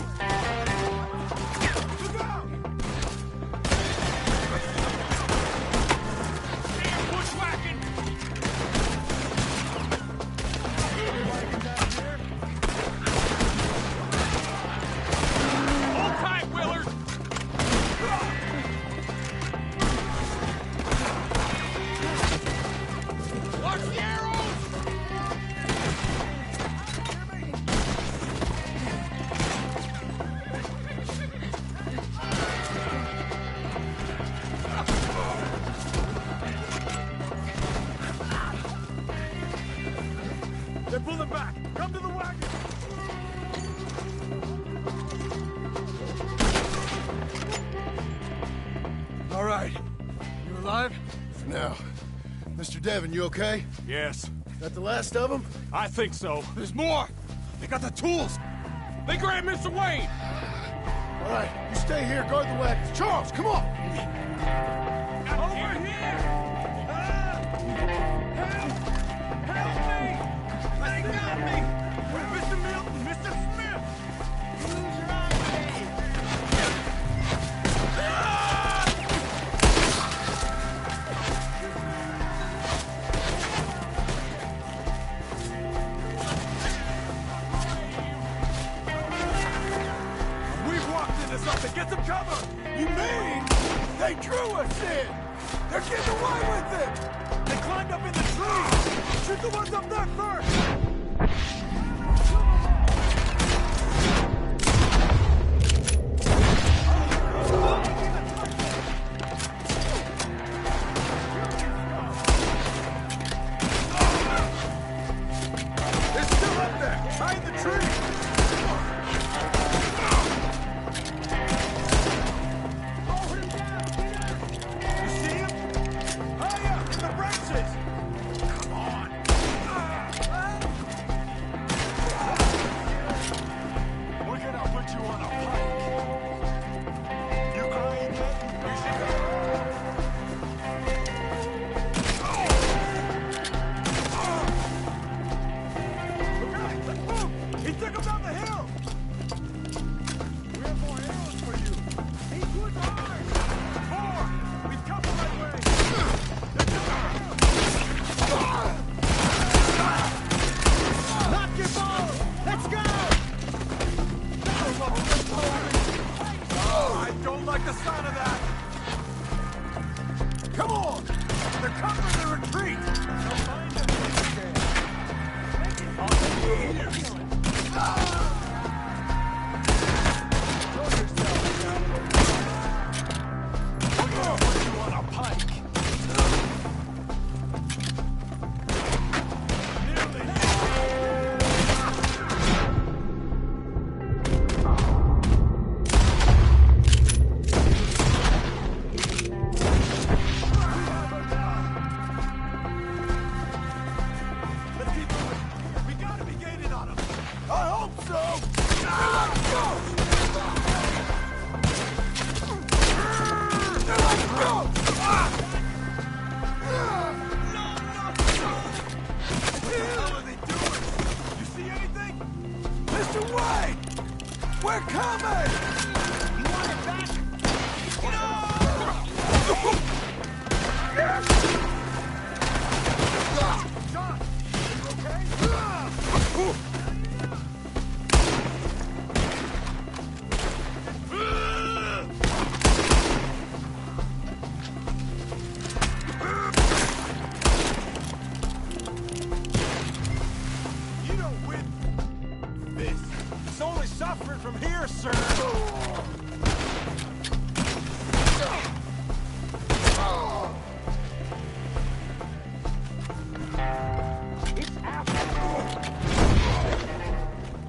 Damn bushwhacking! Hold tight, Willard! Watch the arrows! They're pulling back. Come to the wagon. All right. You alive? For now. Mr. Devon, you okay? Yes. That the last of them? I think so. There's more! They got the tools! They grabbed Mr. Wayne! All right, you stay here, guard the wagons. Charles, come on! Over here! Help me! They got me! Mr. Milton! Mr. Smith! Use your eyes! Shit! They're getting away with it! They climbed up in the trees! Shoot the ones up there first!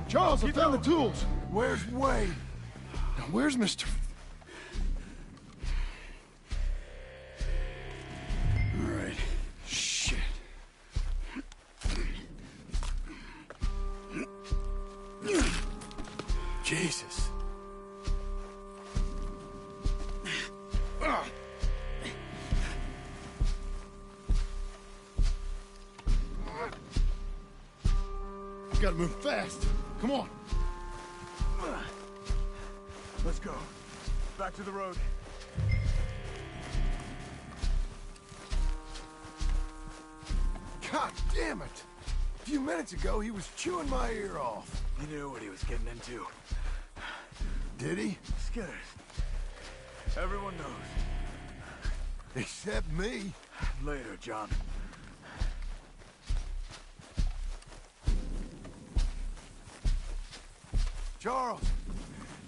Charles, I found the tools. Where's Wade? Now, where's Mr. All right. Shit. Jesus. Gotta move fast. Come on. Let's go. Back to the road. God damn it! A few minutes ago, he was chewing my ear off. He knew what he was getting into. Did he? Skinners. Everyone knows. Except me. Later, John. Charles,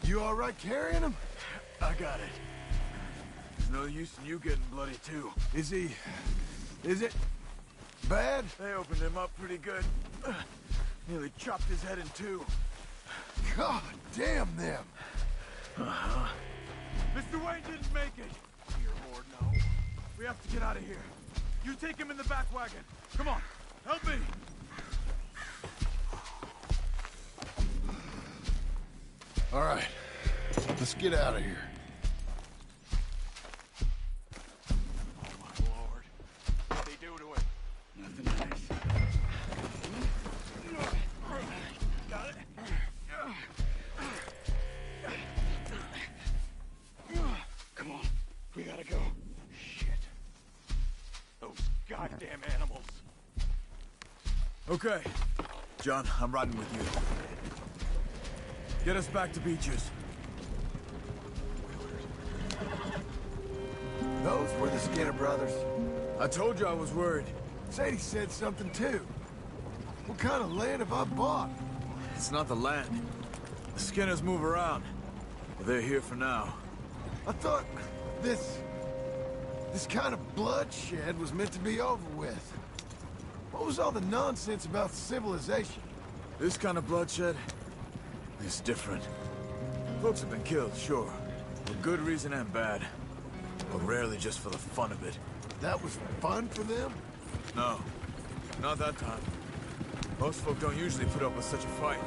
you all right carrying him? I got it. There's no use in you getting bloody, too. Is it bad? They opened him up pretty good. Nearly chopped his head in two. God damn them. Uh-huh. Mr. Wayne didn't make it. Dear Lord, no. We have to get out of here. You take him in the back wagon. Come on, help me. All right, let's get out of here. Oh, my Lord. What'd they do to him? Nothing nice. Got it? Come on, we gotta go. Shit. Those goddamn animals. Okay. John, I'm riding with you. Get us back to Beaches. Those were the Skinner brothers. I told you I was worried. Sadie said something too. What kind of land have I bought? It's not the land. The Skinners move around. But they're here for now. I thought this kind of bloodshed was meant to be over with. What was all the nonsense about civilization? This kind of bloodshed is different. Folks have been killed, sure. For good reason and bad. But rarely just for the fun of it. That was fun for them? No. Not that time. Most folk don't usually put up with such a fight.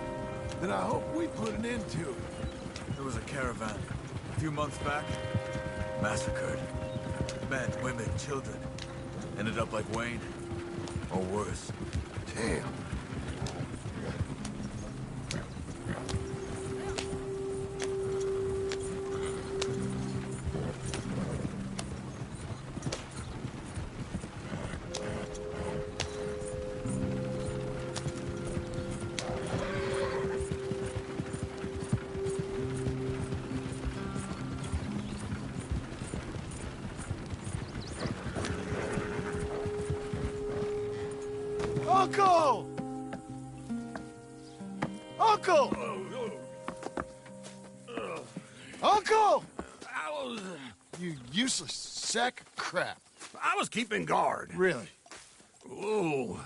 Then I hope we put an end to it. There was a caravan. A few months back. Massacred. Men, women, children. Ended up like Wayne. Or worse. Damn. Uncle! Uncle! Uncle! You useless sack of crap. I was keeping guard. Really? Oh,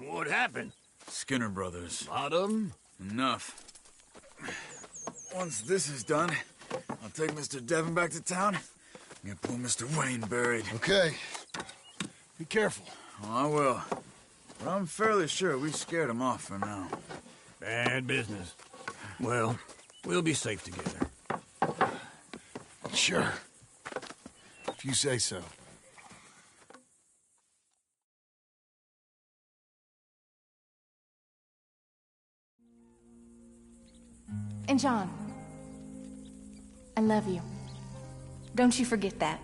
what happened? Skinner brothers. A lot of them? Enough. Once this is done, I'll take Mr. Devon back to town and get poor Mr. Wayne buried. Okay. Be careful. Oh, I will. But I'm fairly sure we scared him off for now. Bad business. Well, we'll be safe together. Sure. If you say so. And John, I love you. Don't you forget that.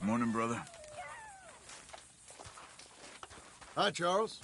Morning, brother. Hi, Charles.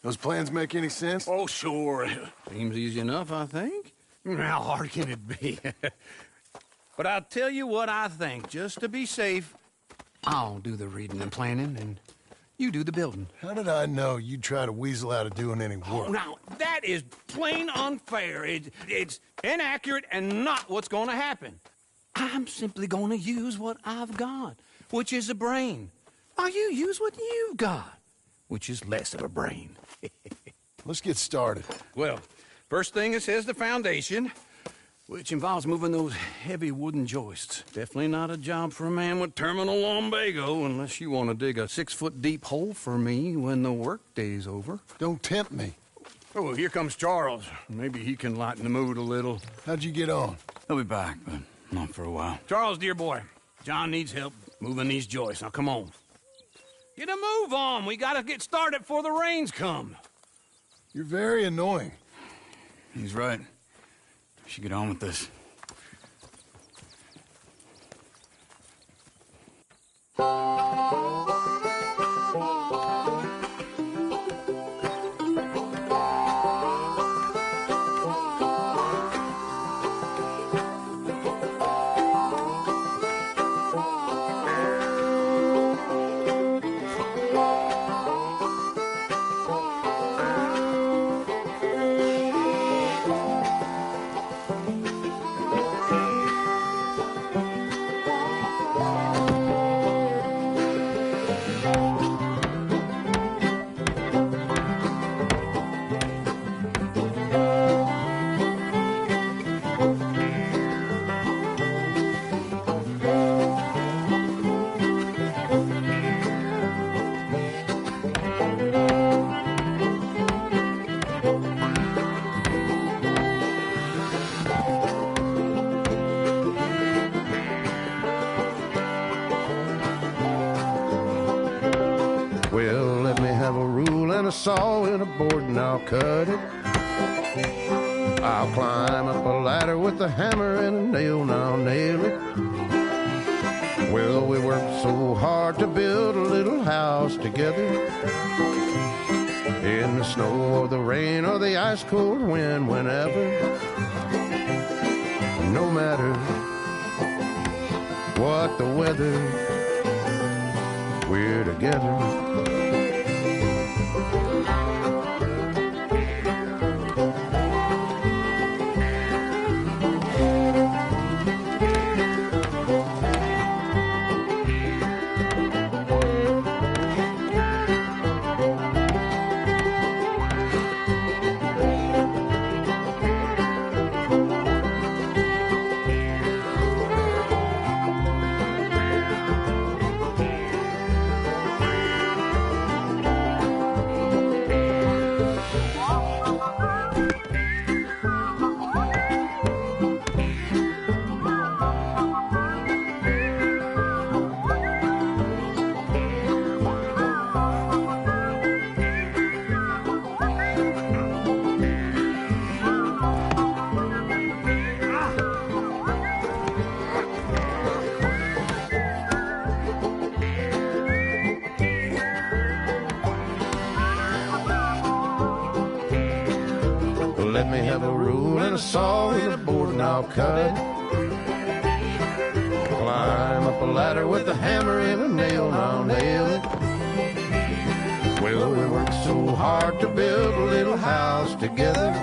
Those plans make any sense? Oh, sure. Seems easy enough, I think. How hard can it be? But I'll tell you what I think. Just to be safe, I'll do the reading and planning, and you do the building. How did I know you'd try to weasel out of doing any work? Oh, now, that is plain unfair. It's inaccurate and not what's going to happen. I'm simply going to use what I've got, which is a brain. While you use what you've got, which is less of a brain. Let's get started. Well, first thing it says the foundation, which involves moving those heavy wooden joists. Definitely not a job for a man with terminal lumbago, unless you want to dig a 6-foot deep hole for me when the workday's over. Don't tempt me. Oh, here comes Charles. Maybe he can lighten the mood a little. How'd you get on? He'll be back, but not for a while. Charles, dear boy, John needs help moving these joists. Now, come on. Get a move on. We gotta get started before the rains come. You're very annoying. He's right. We should get on with this. Let me have a rule and a saw and a board and I'll cut it. I'll climb up a ladder with a hammer and a nail and I'll nail it. Well, we worked so hard to build a little house together. In the snow or the rain or the ice cold wind, whenever. No matter what the weather, we're together. Let me have a rule and a saw and a board and I'll cut it. Climb up a ladder with a hammer and a nail and I'll nail it. Well, we worked so hard to build a little house together.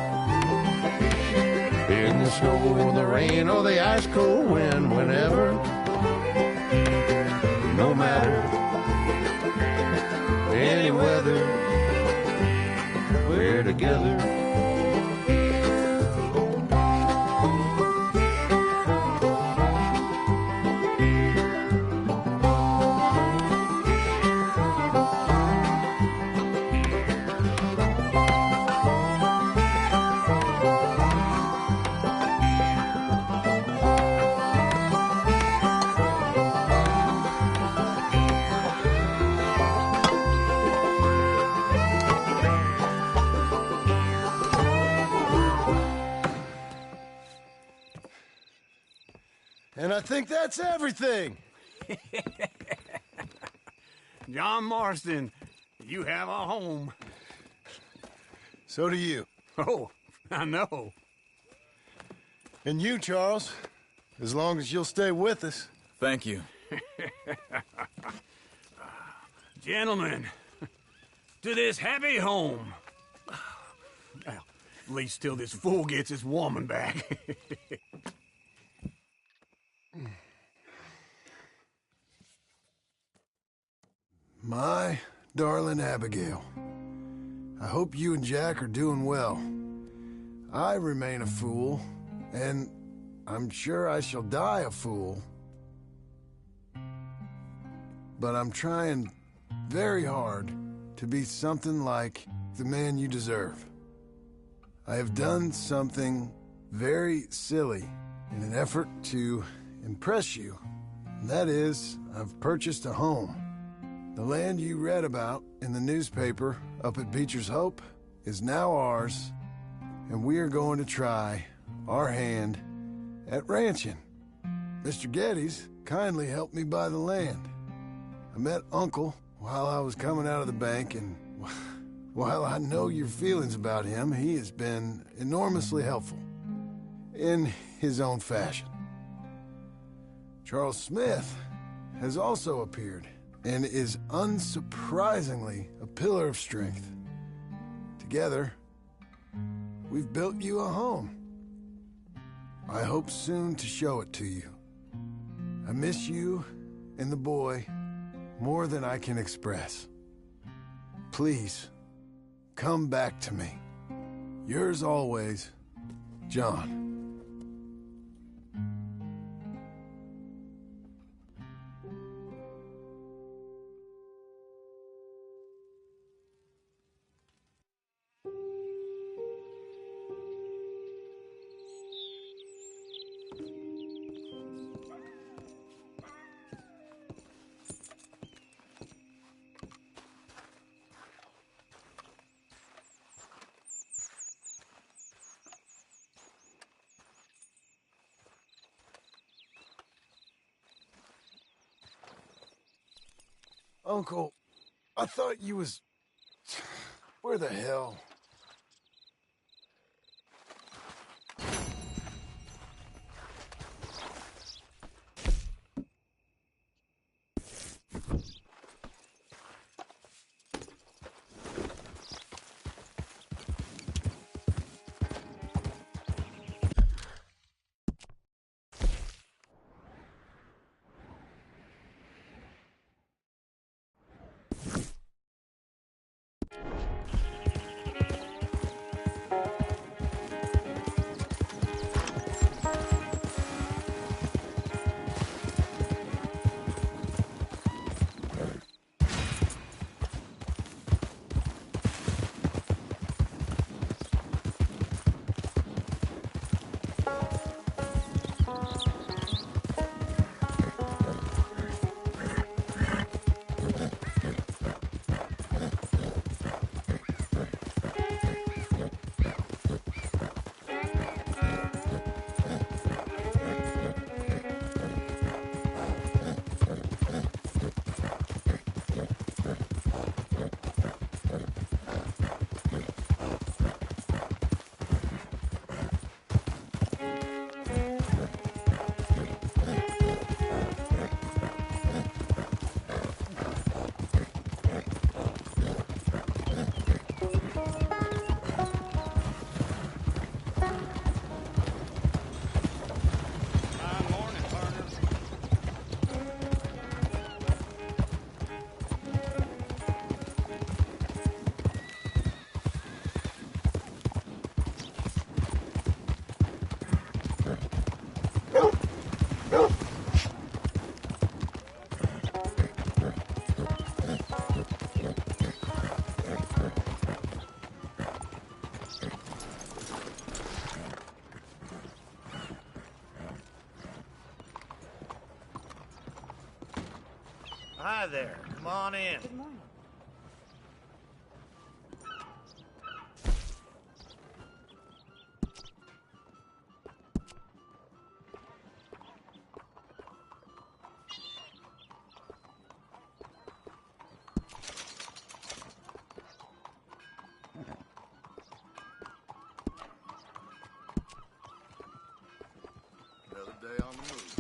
In the snow or the rain or the ice cold wind, whenever. No matter any weather, we're together. And I think that's everything. John Marston, you have a home. So do you. Oh, I know. And you, Charles, as long as you'll stay with us. Thank you. Gentlemen, to this happy home. Well, at least till this fool gets his woman back. My darling Abigail, I hope you and Jack are doing well. I remain a fool, and I'm sure I shall die a fool. But I'm trying very hard to be something like the man you deserve. I have done something very silly in an effort to impress you. And that is, I've purchased a home. The land you read about in the newspaper up at Beecher's Hope is now ours, and we are going to try our hand at ranching. Mr. Geddes kindly helped me buy the land. I met Uncle while I was coming out of the bank, and while I know your feelings about him, he has been enormously helpful in his own fashion. Charles Smith has also appeared and is unsurprisingly a pillar of strength. Together, we've built you a home. I hope soon to show it to you. I miss you and the boy more than I can express. Please, come back to me. Yours always, John. Uncle, I thought you was... Where the hell? Hi there. Come on in. Good morning. Another day on the move.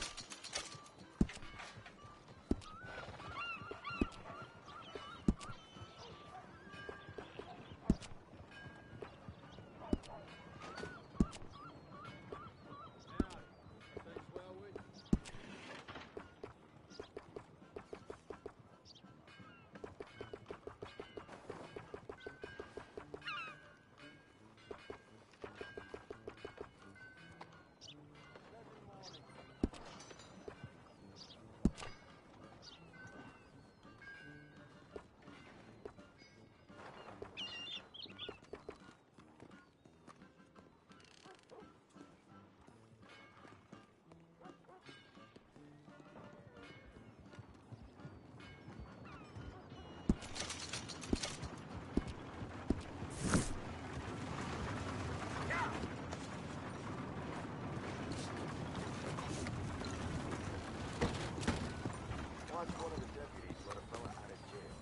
Once one of the deputies let a fella out of jail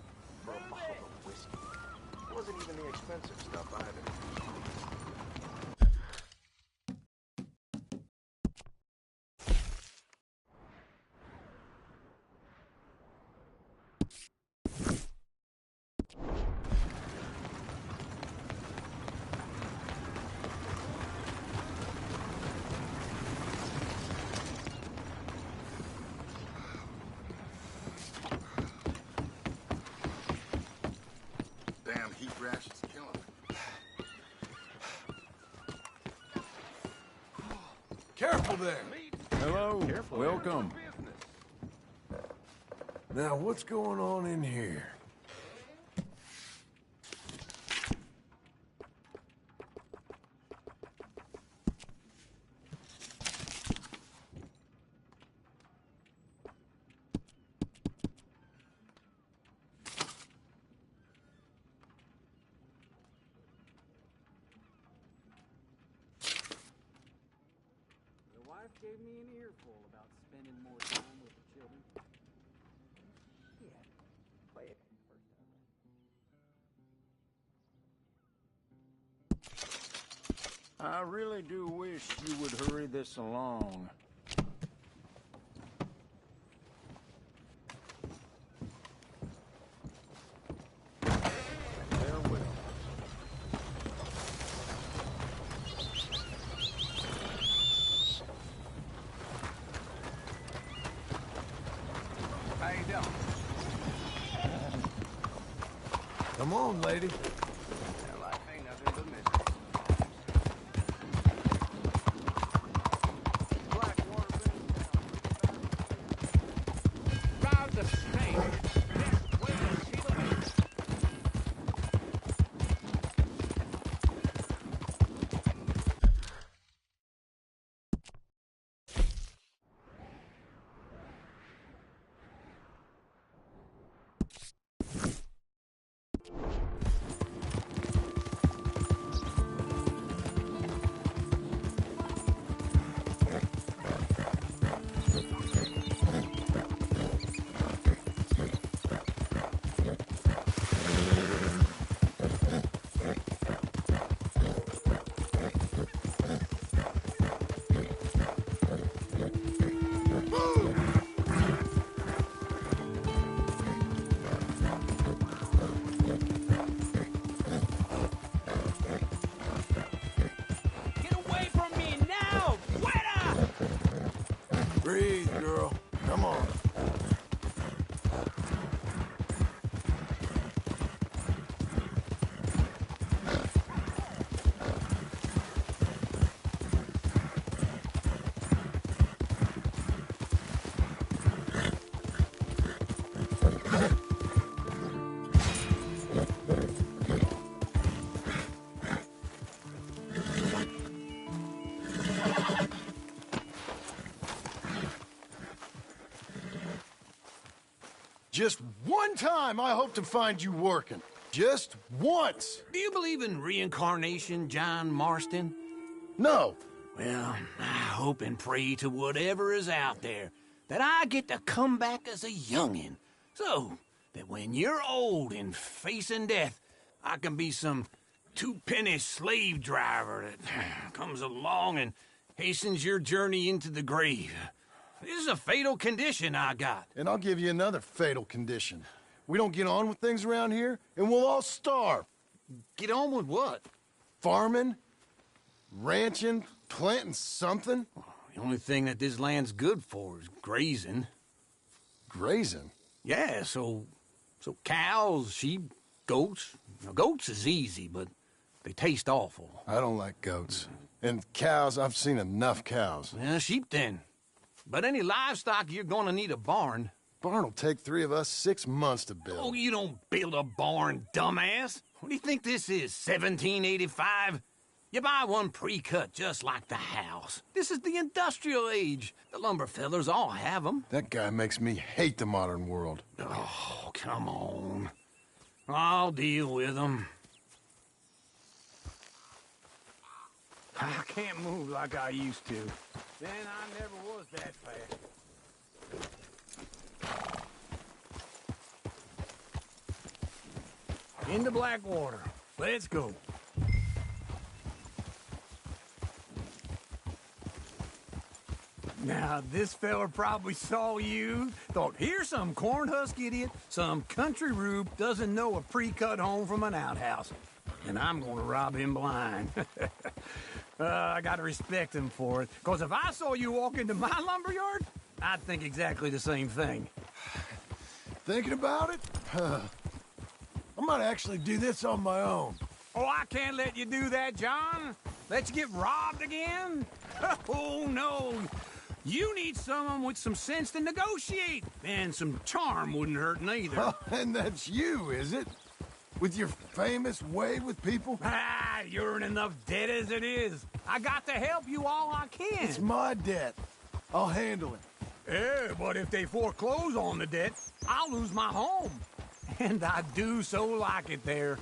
for a bottle of whiskey. It wasn't even the expensive stuff either. Damn heat rash is killing me. Careful there. Hello. Careful. Welcome. Now, what's going on in here? Gave me an earful about spending more time with the children. Yeah, I really do wish you would hurry this along. Farewell. How you doing? Come on, lady. Life ain't nothing but misery. Drive the snake. Yes, where is she living? Get away from me now! Fuera! Breathe, girl. Come on. Just one time I hope to find you working. Just once. Do you believe in reincarnation, John Marston? No. Well, I hope and pray to whatever is out there that I get to come back as a youngin', so that when you're old and facing death, I can be some two-penny slave driver that comes along and hastens your journey into the grave. This is a fatal condition I got. And I'll give you another fatal condition. We don't get on with things around here, and we'll all starve. Get on with what? Farming, ranching, planting something. The only thing that this land's good for is grazing. Grazing? Yeah, so cows, sheep, goats. Now, goats is easy, but they taste awful. I don't like goats. And cows, I've seen enough cows. Yeah, sheep then. But any livestock, you're gonna need a barn. Barn will take 3 of us 6 months to build. Oh, you don't build a barn, dumbass. What do you think this is, 1785? You buy one pre-cut just like the house. This is the industrial age. The lumber fellers all have them. That guy makes me hate the modern world. Oh, come on. I'll deal with them. I can't move like I used to. Then I never was that fast. Into Blackwater. Let's go. Now, this fella probably saw you, thought, here's some cornhusk idiot, some country rube doesn't know a pre-cut home from an outhouse. And I'm gonna rob him blind. I gotta respect him for it, because if I saw you walk into my lumberyard, I'd think exactly the same thing. Thinking about it? I might actually do this on my own. Oh, I can't let you do that, John. Let you get robbed again? Oh, no. You need someone with some sense to negotiate. And some charm wouldn't hurt neither. And that's you, is it? With your famous way with people? Ah, you're in enough debt as it is. I got to help you all I can. It's my debt. I'll handle it. Yeah, but if they foreclose on the debt, I'll lose my home. And I do so like it there.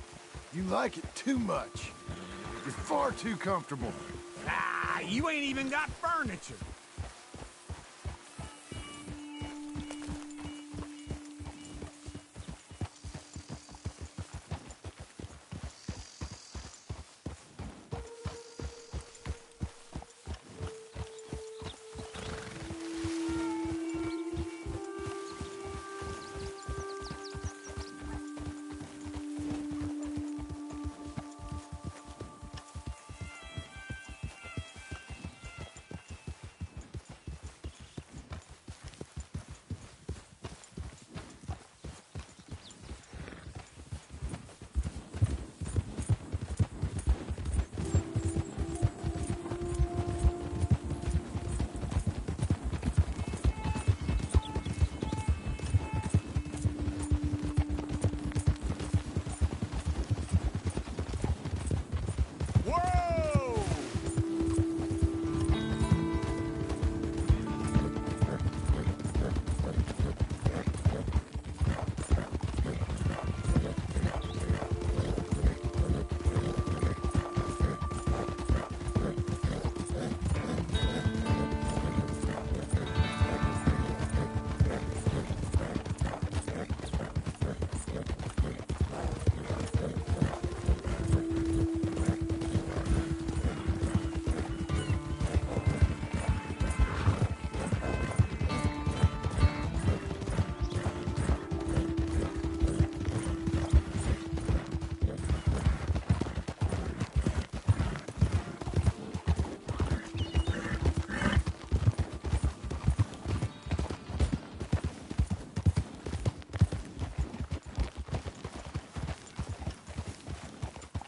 You like it too much. You're far too comfortable. Ah, you ain't even got furniture.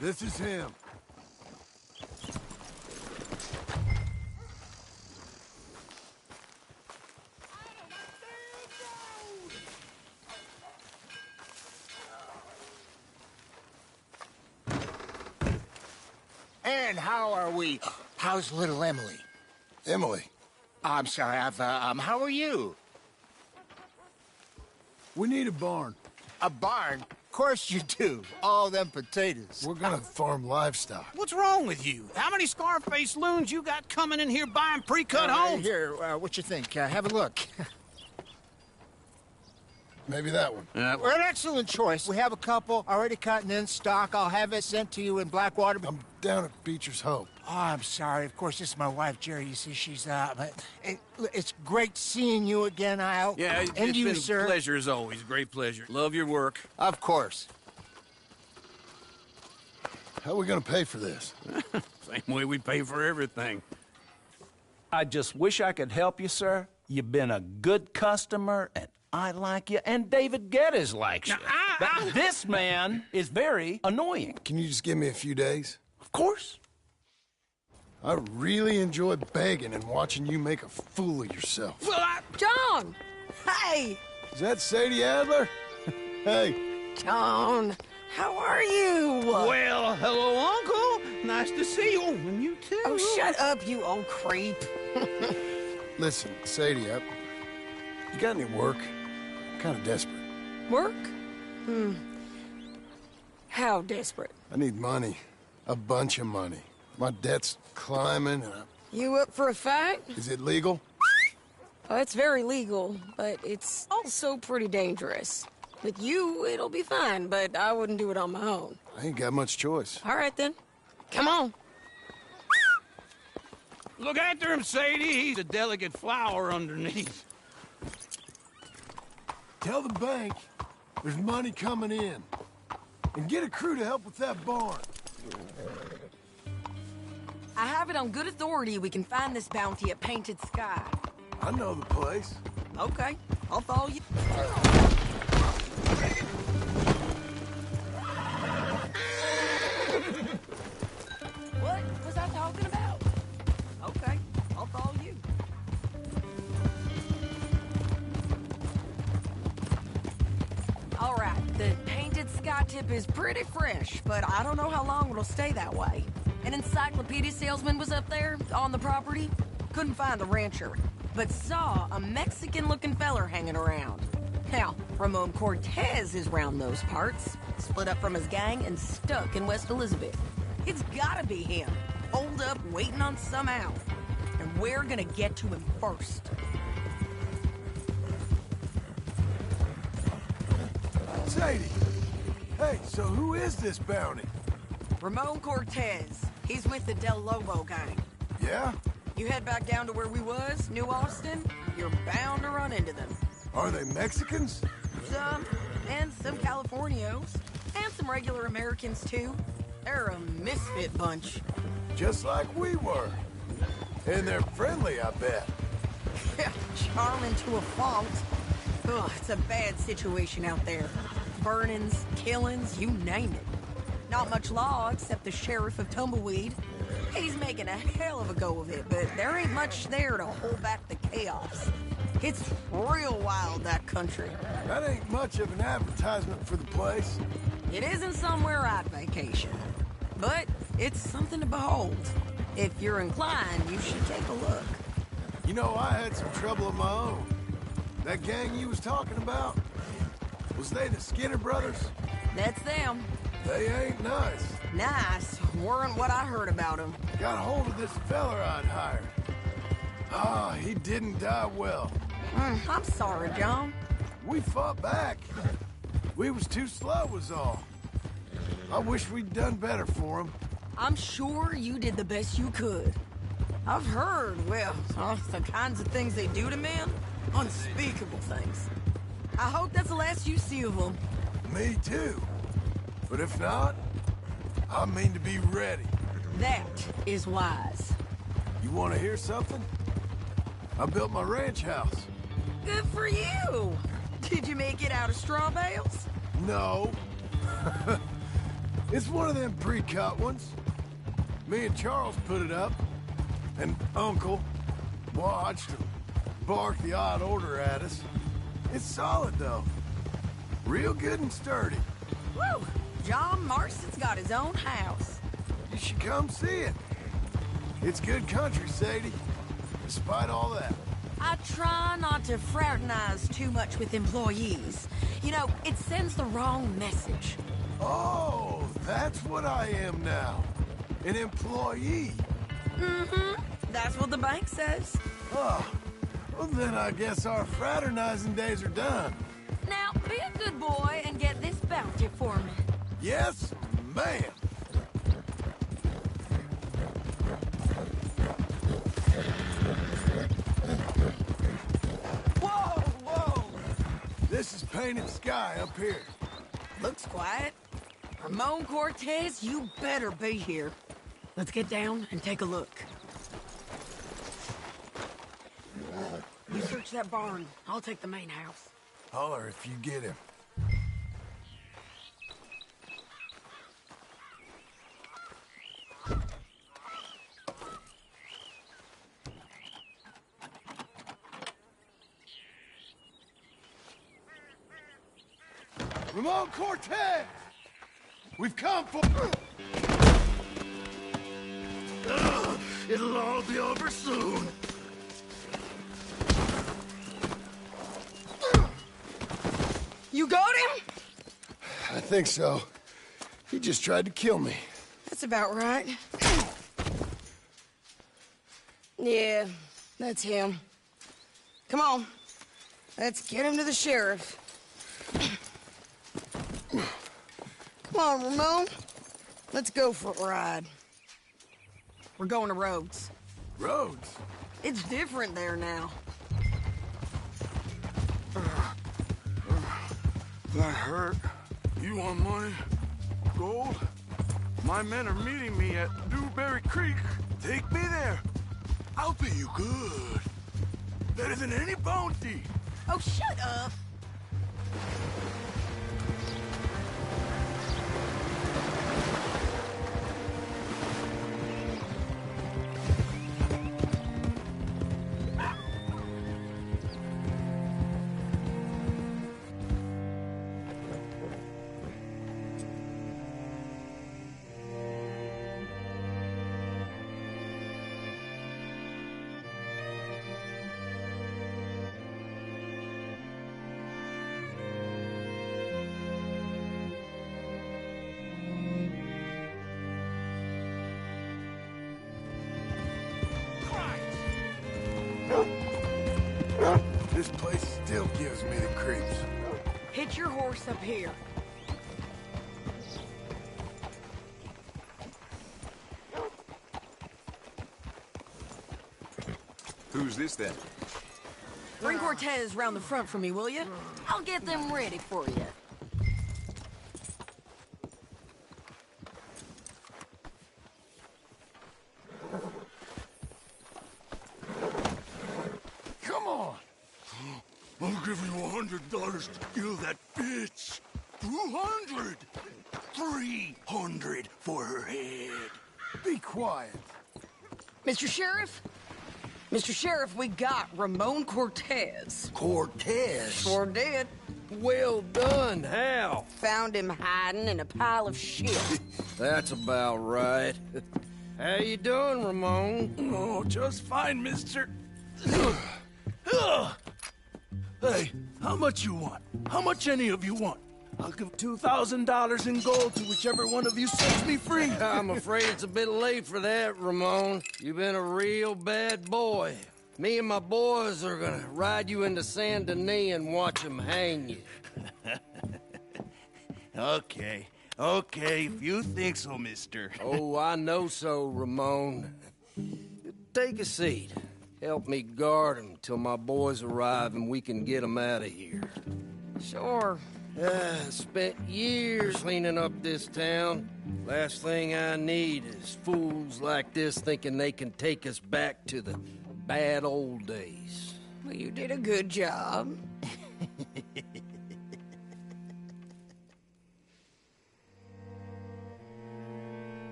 This is him. And how are we? How's little Emily? Emily. I'm sorry, how are you? We need a barn. A barn? Of course you do. All them potatoes. We're gonna farm livestock. What's wrong with you? How many Scarface loons you got coming in here buying pre-cut homes? Here, what you think? Have a look. Maybe that one. We're an excellent choice. We have a couple already cut and in stock. I'll have it sent to you in Blackwater. I'm down at Beecher's Hope. Oh, I'm sorry. Of course, this is my wife, Jerry. You see, she's, it's great seeing you again, Al. Yeah, and it's you, been sir. a pleasure as always. Great pleasure. Love your work. Of course. How are we gonna pay for this? Same way we pay for everything. I just wish I could help you, sir. You've been a good customer, and I like you, and David Geddes likes you. But this man is very annoying. Can you just give me a few days? Of course. I really enjoy begging and watching you make a fool of yourself. Well, John! Hey! Is that Sadie Adler? Hey. John, how are you? Well, hello, Uncle. Nice to see you. And you too. Oh, shut up, you old creep. Listen, Sadie, you got any work? I'm kind of desperate. Work? How desperate? I need money. A bunch of money. My debt's climbing and You up for a fight? Is it legal? Oh, it's very legal, but it's also pretty dangerous. With you, it'll be fine, but I wouldn't do it on my own. I ain't got much choice. All right, then. Come on. Look after him, Sadie. He's a delicate flower underneath. Tell the bank there's money coming in. And get a crew to help with that barn. I have it on good authority we can find this bounty at Painted Sky. I know the place. Okay, I'll follow you. What was I talking about? Okay, I'll follow you. All right, the Painted Sky tip is pretty fresh, but I don't know how long it'll stay that way. An encyclopedia salesman was up there on the property. Couldn't find the rancher, but saw a Mexican-looking feller hanging around. Now, Ramon Cortez is round those parts, split up from his gang and stuck in West Elizabeth. It's gotta be him, holed up waiting on some out. And we're gonna get to him first. Sadie! Hey, so who is this bounty? Ramon Cortez. He's with the Del Lobo gang. Yeah? You head back down to where we was, New Austin, you're bound to run into them. Are they Mexicans? Some, and some Californios. And some regular Americans, too. They're a misfit bunch. Just like we were. And they're friendly, I bet. Charming to a fault. Ugh, it's a bad situation out there. Burnings, killings, you name it. Not much law except the sheriff of Tumbleweed. He's making a hell of a go of it, but there ain't much there to hold back the chaos. It's real wild, that country. That ain't much of an advertisement for the place. It isn't somewhere I'd vacation, but it's something to behold. If you're inclined, you should take a look. You know, I had some trouble of my own. That gang you was talking about, was they the Skinner brothers? That's them. They ain't nice. Nice weren't what I heard about them. Got hold of this feller I'd hired. Ah, he didn't die well. I'm sorry, John. We fought back. We was too slow was all. I wish we'd done better for him. I'm sure you did the best you could. I've heard, well, the kinds of things they do to men. Unspeakable things. I hope that's the last you see of them. Me too. But if not, I mean to be ready. That is wise. You want to hear something? I built my ranch house. Good for you. Did you make it out of straw bales? No. It's one of them pre-cut ones. Me and Charles put it up, and Uncle watched and barked the odd order at us. It's solid, though. Real good and sturdy. Woo! John Marston's got his own house. You should come see it. It's good country, Sadie. Despite all that. I try not to fraternize too much with employees. You know, it sends the wrong message. Oh, that's what I am now. An employee. Mm-hmm. That's what the bank says. Oh, well then I guess our fraternizing days are done. Now, be a good boy and get this bounty for me. Yes, ma'am. Whoa, whoa! This is painted sky up here. Looks quiet. Ramon Cortez, you better be here. Let's get down and take a look. You search that barn. I'll take the main house. Holler if you get him. Ramon Cortez! We've come for... It'll all be over soon. You got him? I think so. He just tried to kill me. That's about right. Yeah, that's him. Come on. Let's get him to the sheriff. Come on, Ramon. Let's go for a ride. We're going to Rhodes. Rhodes? It's different there now. That hurt. You want money? Gold? My men are meeting me at Dewberry Creek. Take me there. I'll pay you good. Better than any bounty. Oh, shut up. This place still gives me the creeps. Hitch your horse up here. Who's this then? Bring Cortez round the front for me, will you? I'll get them ready for you. Come on. I'll give you $100 to kill that bitch. 200. 300 for her head. Be quiet. Mr. Sheriff? Mr. Sheriff, we got Ramon Cortez. Cortez? Sure did. Well done. How? Found him hiding in a pile of shit. That's about right. How you doing, Ramon? Oh, just fine, mister. Hey, how much you want? How much any of you want? I'll give $2,000 in gold to whichever one of you sets me free. I'm afraid it's a bit late for that, Ramon. You've been a real bad boy. Me and my boys are gonna ride you into Saint Denis and watch them hang you. Okay, if you think so, mister. Oh, I know so, Ramon. Take a seat. Help me guard him till my boys arrive and we can get them out of here. Sure. Spent years cleaning up this town. Last thing I need is fools like this thinking they can take us back to the bad old days. Well, you did a good job.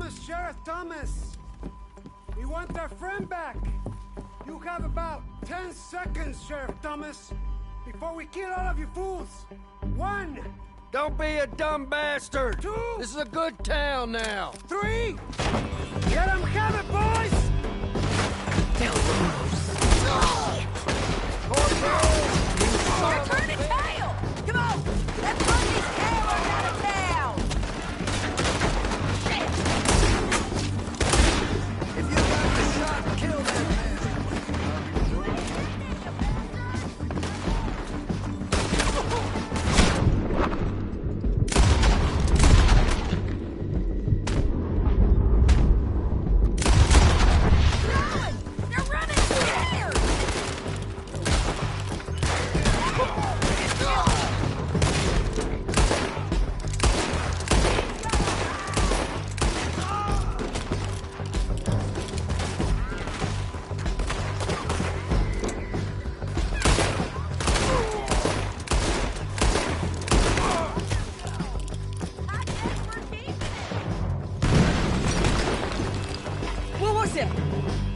Sheriff Thomas! We want our friend back! You have about 10 seconds, Sheriff Thomas, before we kill all of you fools! 1! Don't be a dumb bastard! 2! This is a good town now! 3! Let them have it, boys! Turn the tail! Come on! Let's run these cowards out of town! Shit! If you got the shot, kill that man!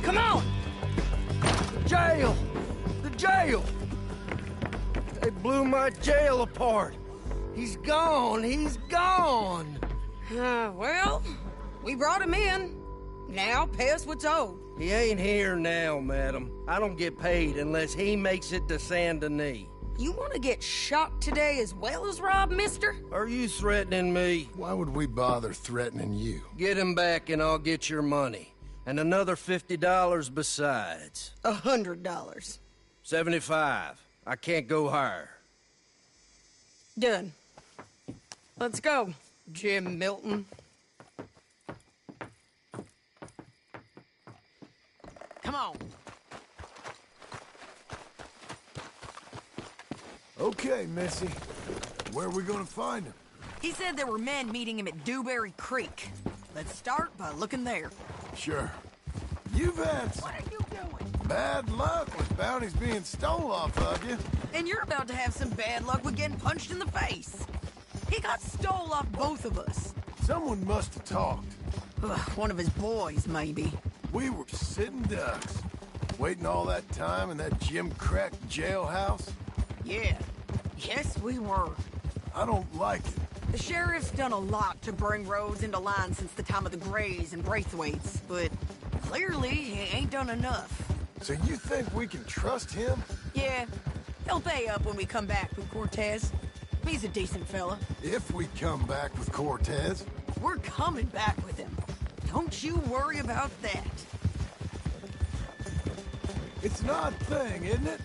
Come on! Jail! The jail! They blew my jail apart. He's gone. He's gone. Well, we brought him in. Now pay us what's owed. He ain't here now, madam. I don't get paid unless he makes it to Saint Denis. You want to get shot today as well as Rob, mister? Are you threatening me? Why would we bother threatening you? Get him back and I'll get your money. And another $50 besides. $100. 75. I can't go higher. Done. Let's go, Jim Milton. Come on. Okay, Missy. Where are we gonna find him? He said there were men meeting him at Dewberry Creek. Let's start by looking there. Sure. You've had What are you doing? bad luck with bounties being stole off of you. And you're about to have some bad luck with getting punched in the face. He got stole off both of us. Someone must have talked. Ugh, one of his boys, maybe. We were sitting ducks, waiting all that time in that Jim Crack jailhouse. Yeah. Yes, we were. I don't like it. The sheriff's done a lot to bring roads into line since the time of the Grays and Braithwaites, but clearly he ain't done enough. So you think we can trust him? Yeah, he'll pay up when we come back with Cortez. He's a decent fella. If we come back with Cortez. We're coming back with him. Don't you worry about that. It's an odd thing, isn't it?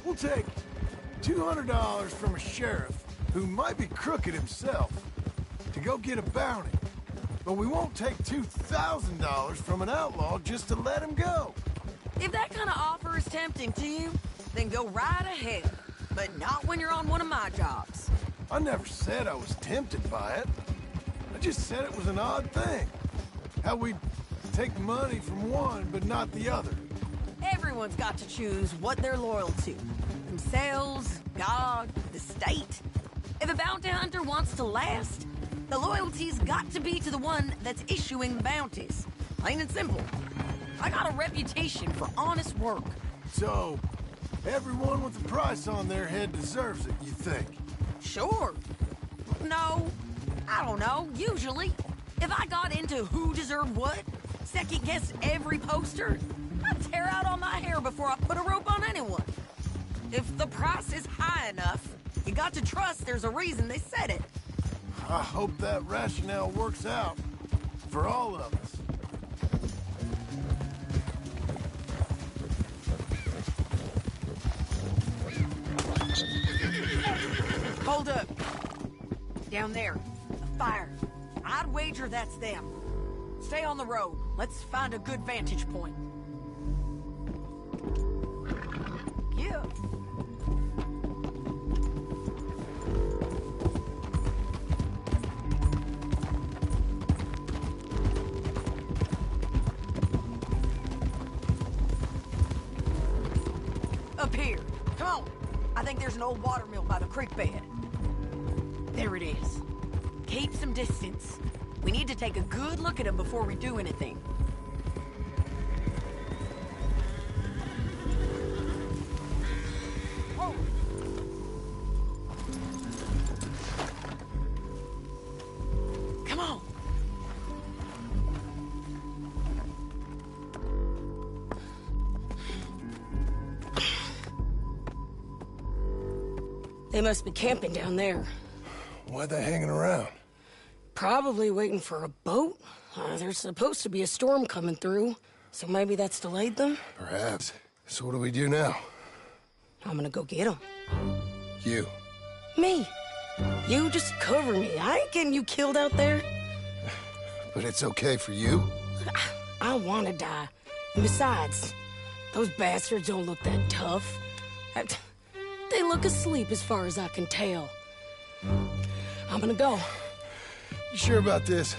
We'll take $200 from a sheriff who might be crooked himself to go get a bounty. But we won't take $2,000 from an outlaw just to let him go. If that kind of offer is tempting to you, then go right ahead. But not when you're on one of my jobs. I never said I was tempted by it. I just said it was an odd thing. How we take money from one but not the other. Everyone's got to choose what they're loyal to. Themselves, God, the state. If a bounty hunter wants to last, the loyalty's got to be to the one that's issuing the bounties. Plain and simple. I got a reputation for honest work. So, everyone with a price on their head deserves it, you think? Sure. No, I don't know, usually. If I got into who deserved what, second-guessed every poster, I'd tear out all my hair before I put a rope on anyone. If the price is high enough, you got to trust there's a reason they said it. I hope that rationale works out for all of us. Hold up. Down there. A fire. I'd wager that's them. Stay on the road. Let's find a good vantage point. Yeah. Up here. Come on. I think there's an old watermill by the creek bed. There it is. Keep some distance. We need to take a good look at him before we do anything. Come on. They must be camping down there. Why are they hanging around? Probably waiting for a boat. There's supposed to be a storm coming through, so maybe that's delayed them? Perhaps. So what do we do now? I'm gonna go get them. You. Me. You just cover me. I ain't getting you killed out there. But it's okay for you? I wanna die. And besides, those bastards don't look that tough. They look asleep as far as I can tell. I'm gonna go. You sure about this?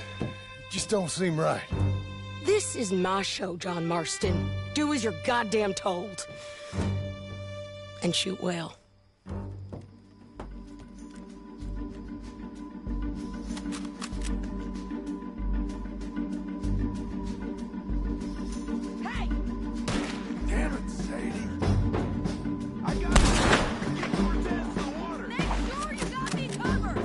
Just don't seem right. This is my show, John Marston. Do as you're goddamn told. And shoot well. Hey! Damn it, Sadie. I got it. Get Cortez to the water. Make sure you got me covered.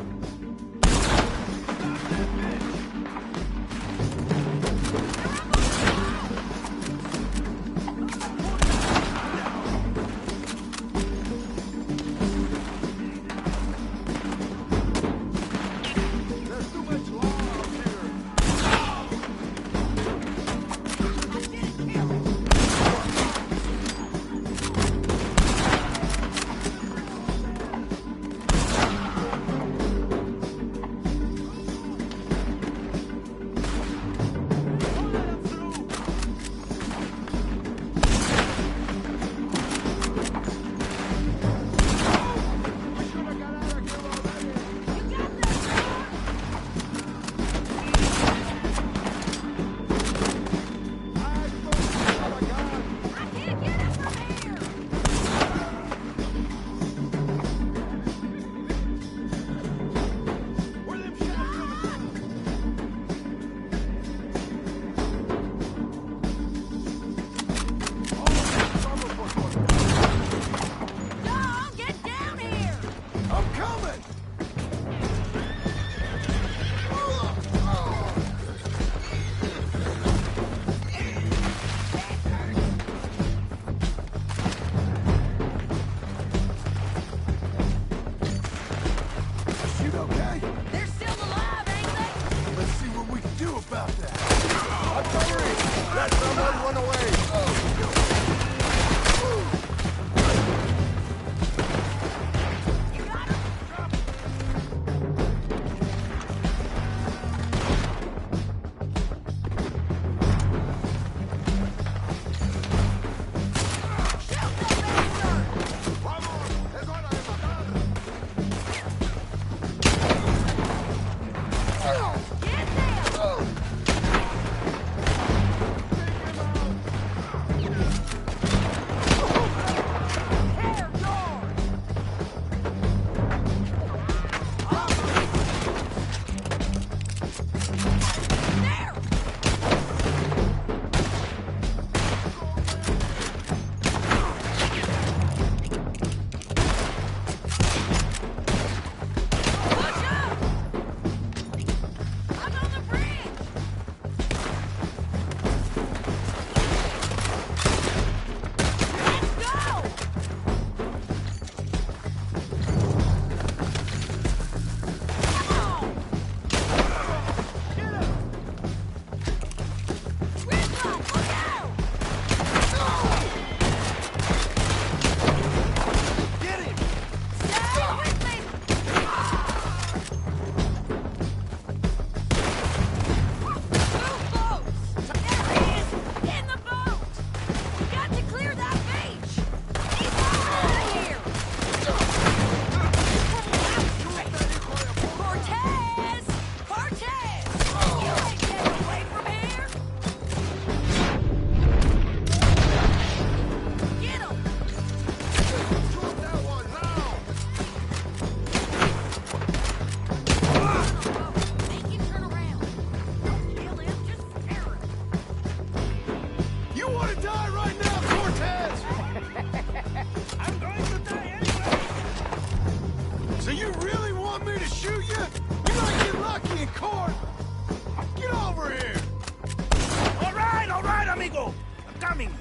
coming!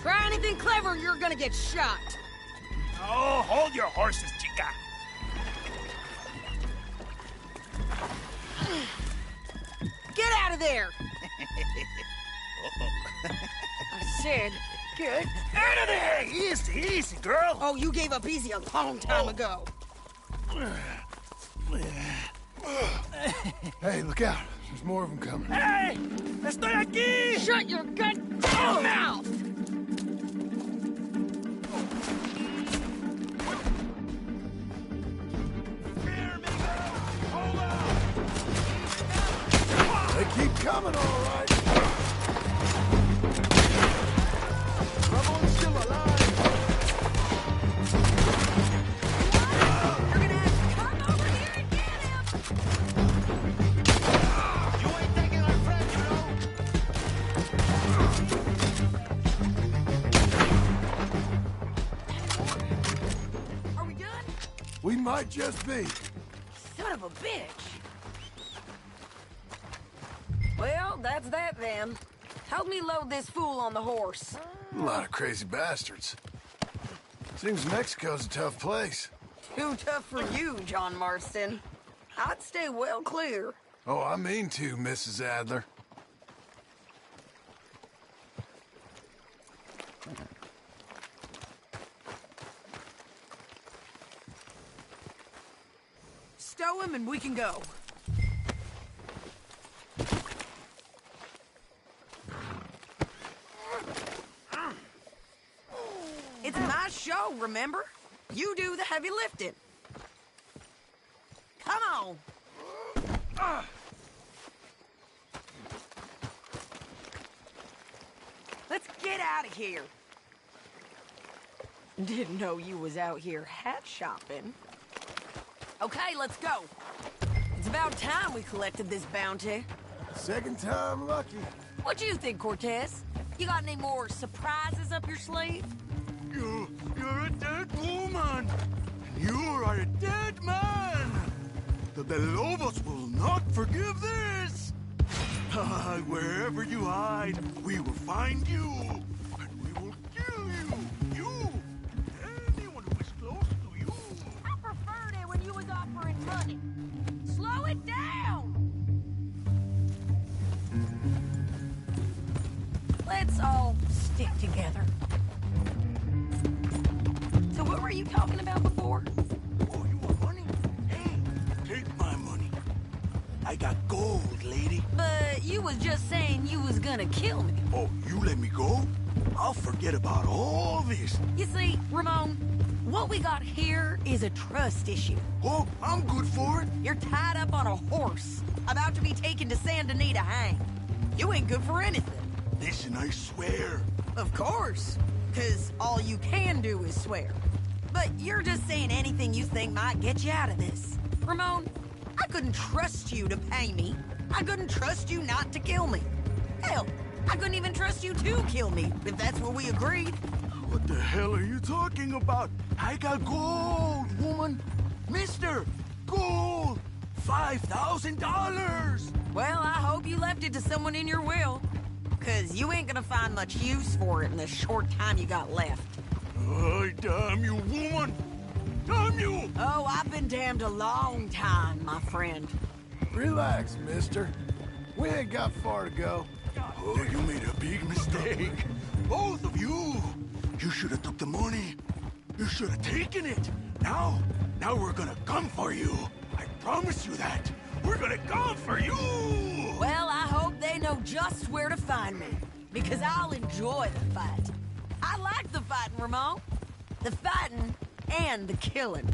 Try anything clever, you're gonna get shot. Oh, hold your horses, chica. Get out of there! I said, get Out of there! Easy, easy, girl. Oh, you gave up easy a long time ago. Hey, look out. There's more of them coming. Hey! Estoy aquí! Shut your goddamn mouth! They keep coming, all right. Ramon's still alive. You're gonna have to come over here and get him! You ain't taking our friend, you know. Are we done? We might just be. Son of a bitch! Well, that's that then. Help me load this fool on the horse. A lot of crazy bastards. Seems Mexico's a tough place. Too tough for you, John Marston. I'd stay well clear. Oh, I mean to, Mrs. Adler. Stow him and we can go. It's my show, remember? You do the heavy lifting. Come on. Let's get out of here. Didn't know you was out here hat shopping. Okay, let's go. It's about time we collected this bounty. Second time lucky. What do you think, Cortez? You got any more surprises up your sleeve? You're a dead woman. You are a dead man. The Lobos will not forgive this. Wherever you hide, we will find you. And we will kill you. You. Anyone who is close to you. I preferred it when you was offering money. Slow it down. Let's all stick together. So what were you talking about before? Oh, you want money? Hey, take my money. I got gold, lady. But you was just saying you was gonna kill me. Oh, you let me go? I'll forget about all this. You see, Ramon, what we got here is a trust issue. Oh, I'm good for it. You're tied up on a horse, about to be taken to Santa Anita hang. You ain't good for anything. Listen, I swear. Of course, because all you can do is swear. But you're just saying anything you think might get you out of this. Ramon, I couldn't trust you to pay me. I couldn't trust you not to kill me. Hell, I couldn't even trust you to kill me, if that's what we agreed. What the hell are you talking about? I got gold, woman. Mister, gold. $5,000. Well, I hope you left it to someone in your will. Because you ain't gonna find much use for it in the short time you got left. Oh, damn you, woman. Damn you. Oh, I've been damned a long time, my friend. Relax, mister. We ain't got far to go. Oh, you made a big mistake. Both of you. You should have took the money. You should have taken it. Now we're gonna come for you. I promise you that. We're gonna come for you. Well, I hope they know just where to find me. Because I'll enjoy the fight. I like the fighting, Ramon. The fighting and the killing.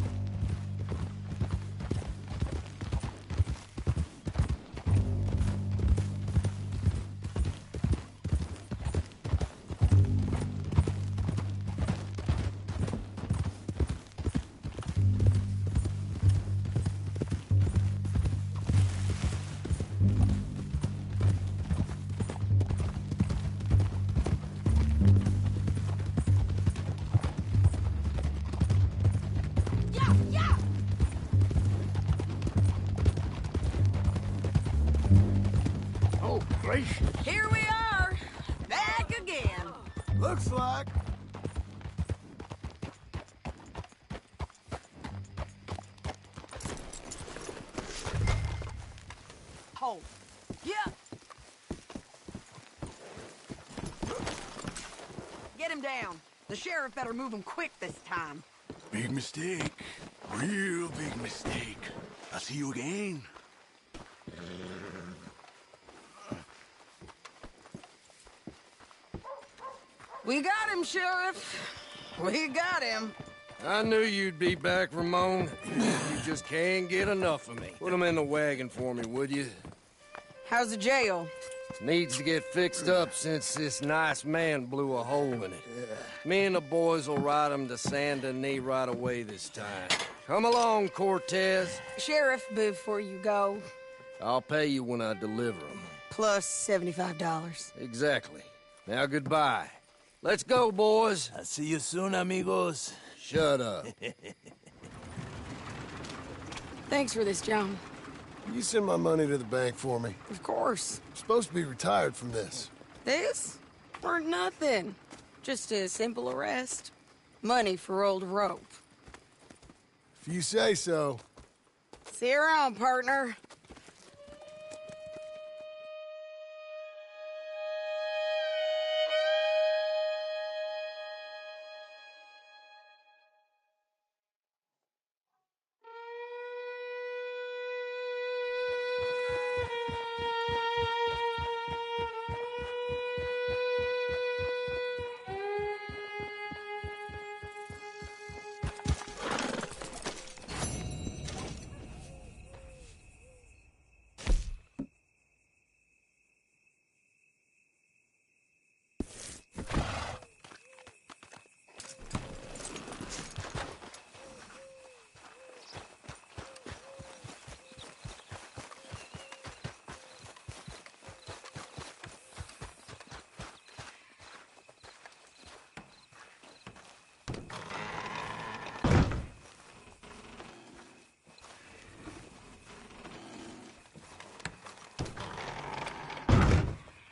Here we are, back again. Looks like. Hold. Yeah. Get him down. The sheriff better move him quick this time. Big mistake. Real big mistake. I'll see you again. We got him, Sheriff. We got him. I knew you'd be back, Ramon. You just can't get enough of me. Put him in the wagon for me, would you? How's the jail? Needs to get fixed up since this nice man blew a hole in it. Me and the boys will ride him to Saint Denis right away this time. Come along, Cortez. Sheriff, before you go, I'll pay you when I deliver him. plus $75. Exactly. Now goodbye. Let's go, boys. I'll see you soon, amigos. Shut up. Thanks for this, John. You send my money to the bank for me. Of course. I'm supposed to be retired from this. This? Weren't nothing. Just a simple arrest. Money for old rope. If you say so. See you around, partner.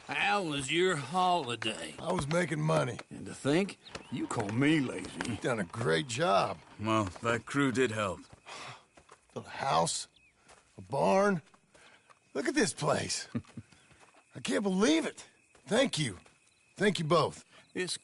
How was your holiday? I was making money. And to think, you call me lazy. You've done a great job. Well, that crew did help. Built a house, a barn. Look at this place. I can't believe it. Thank you. Thank you both. It's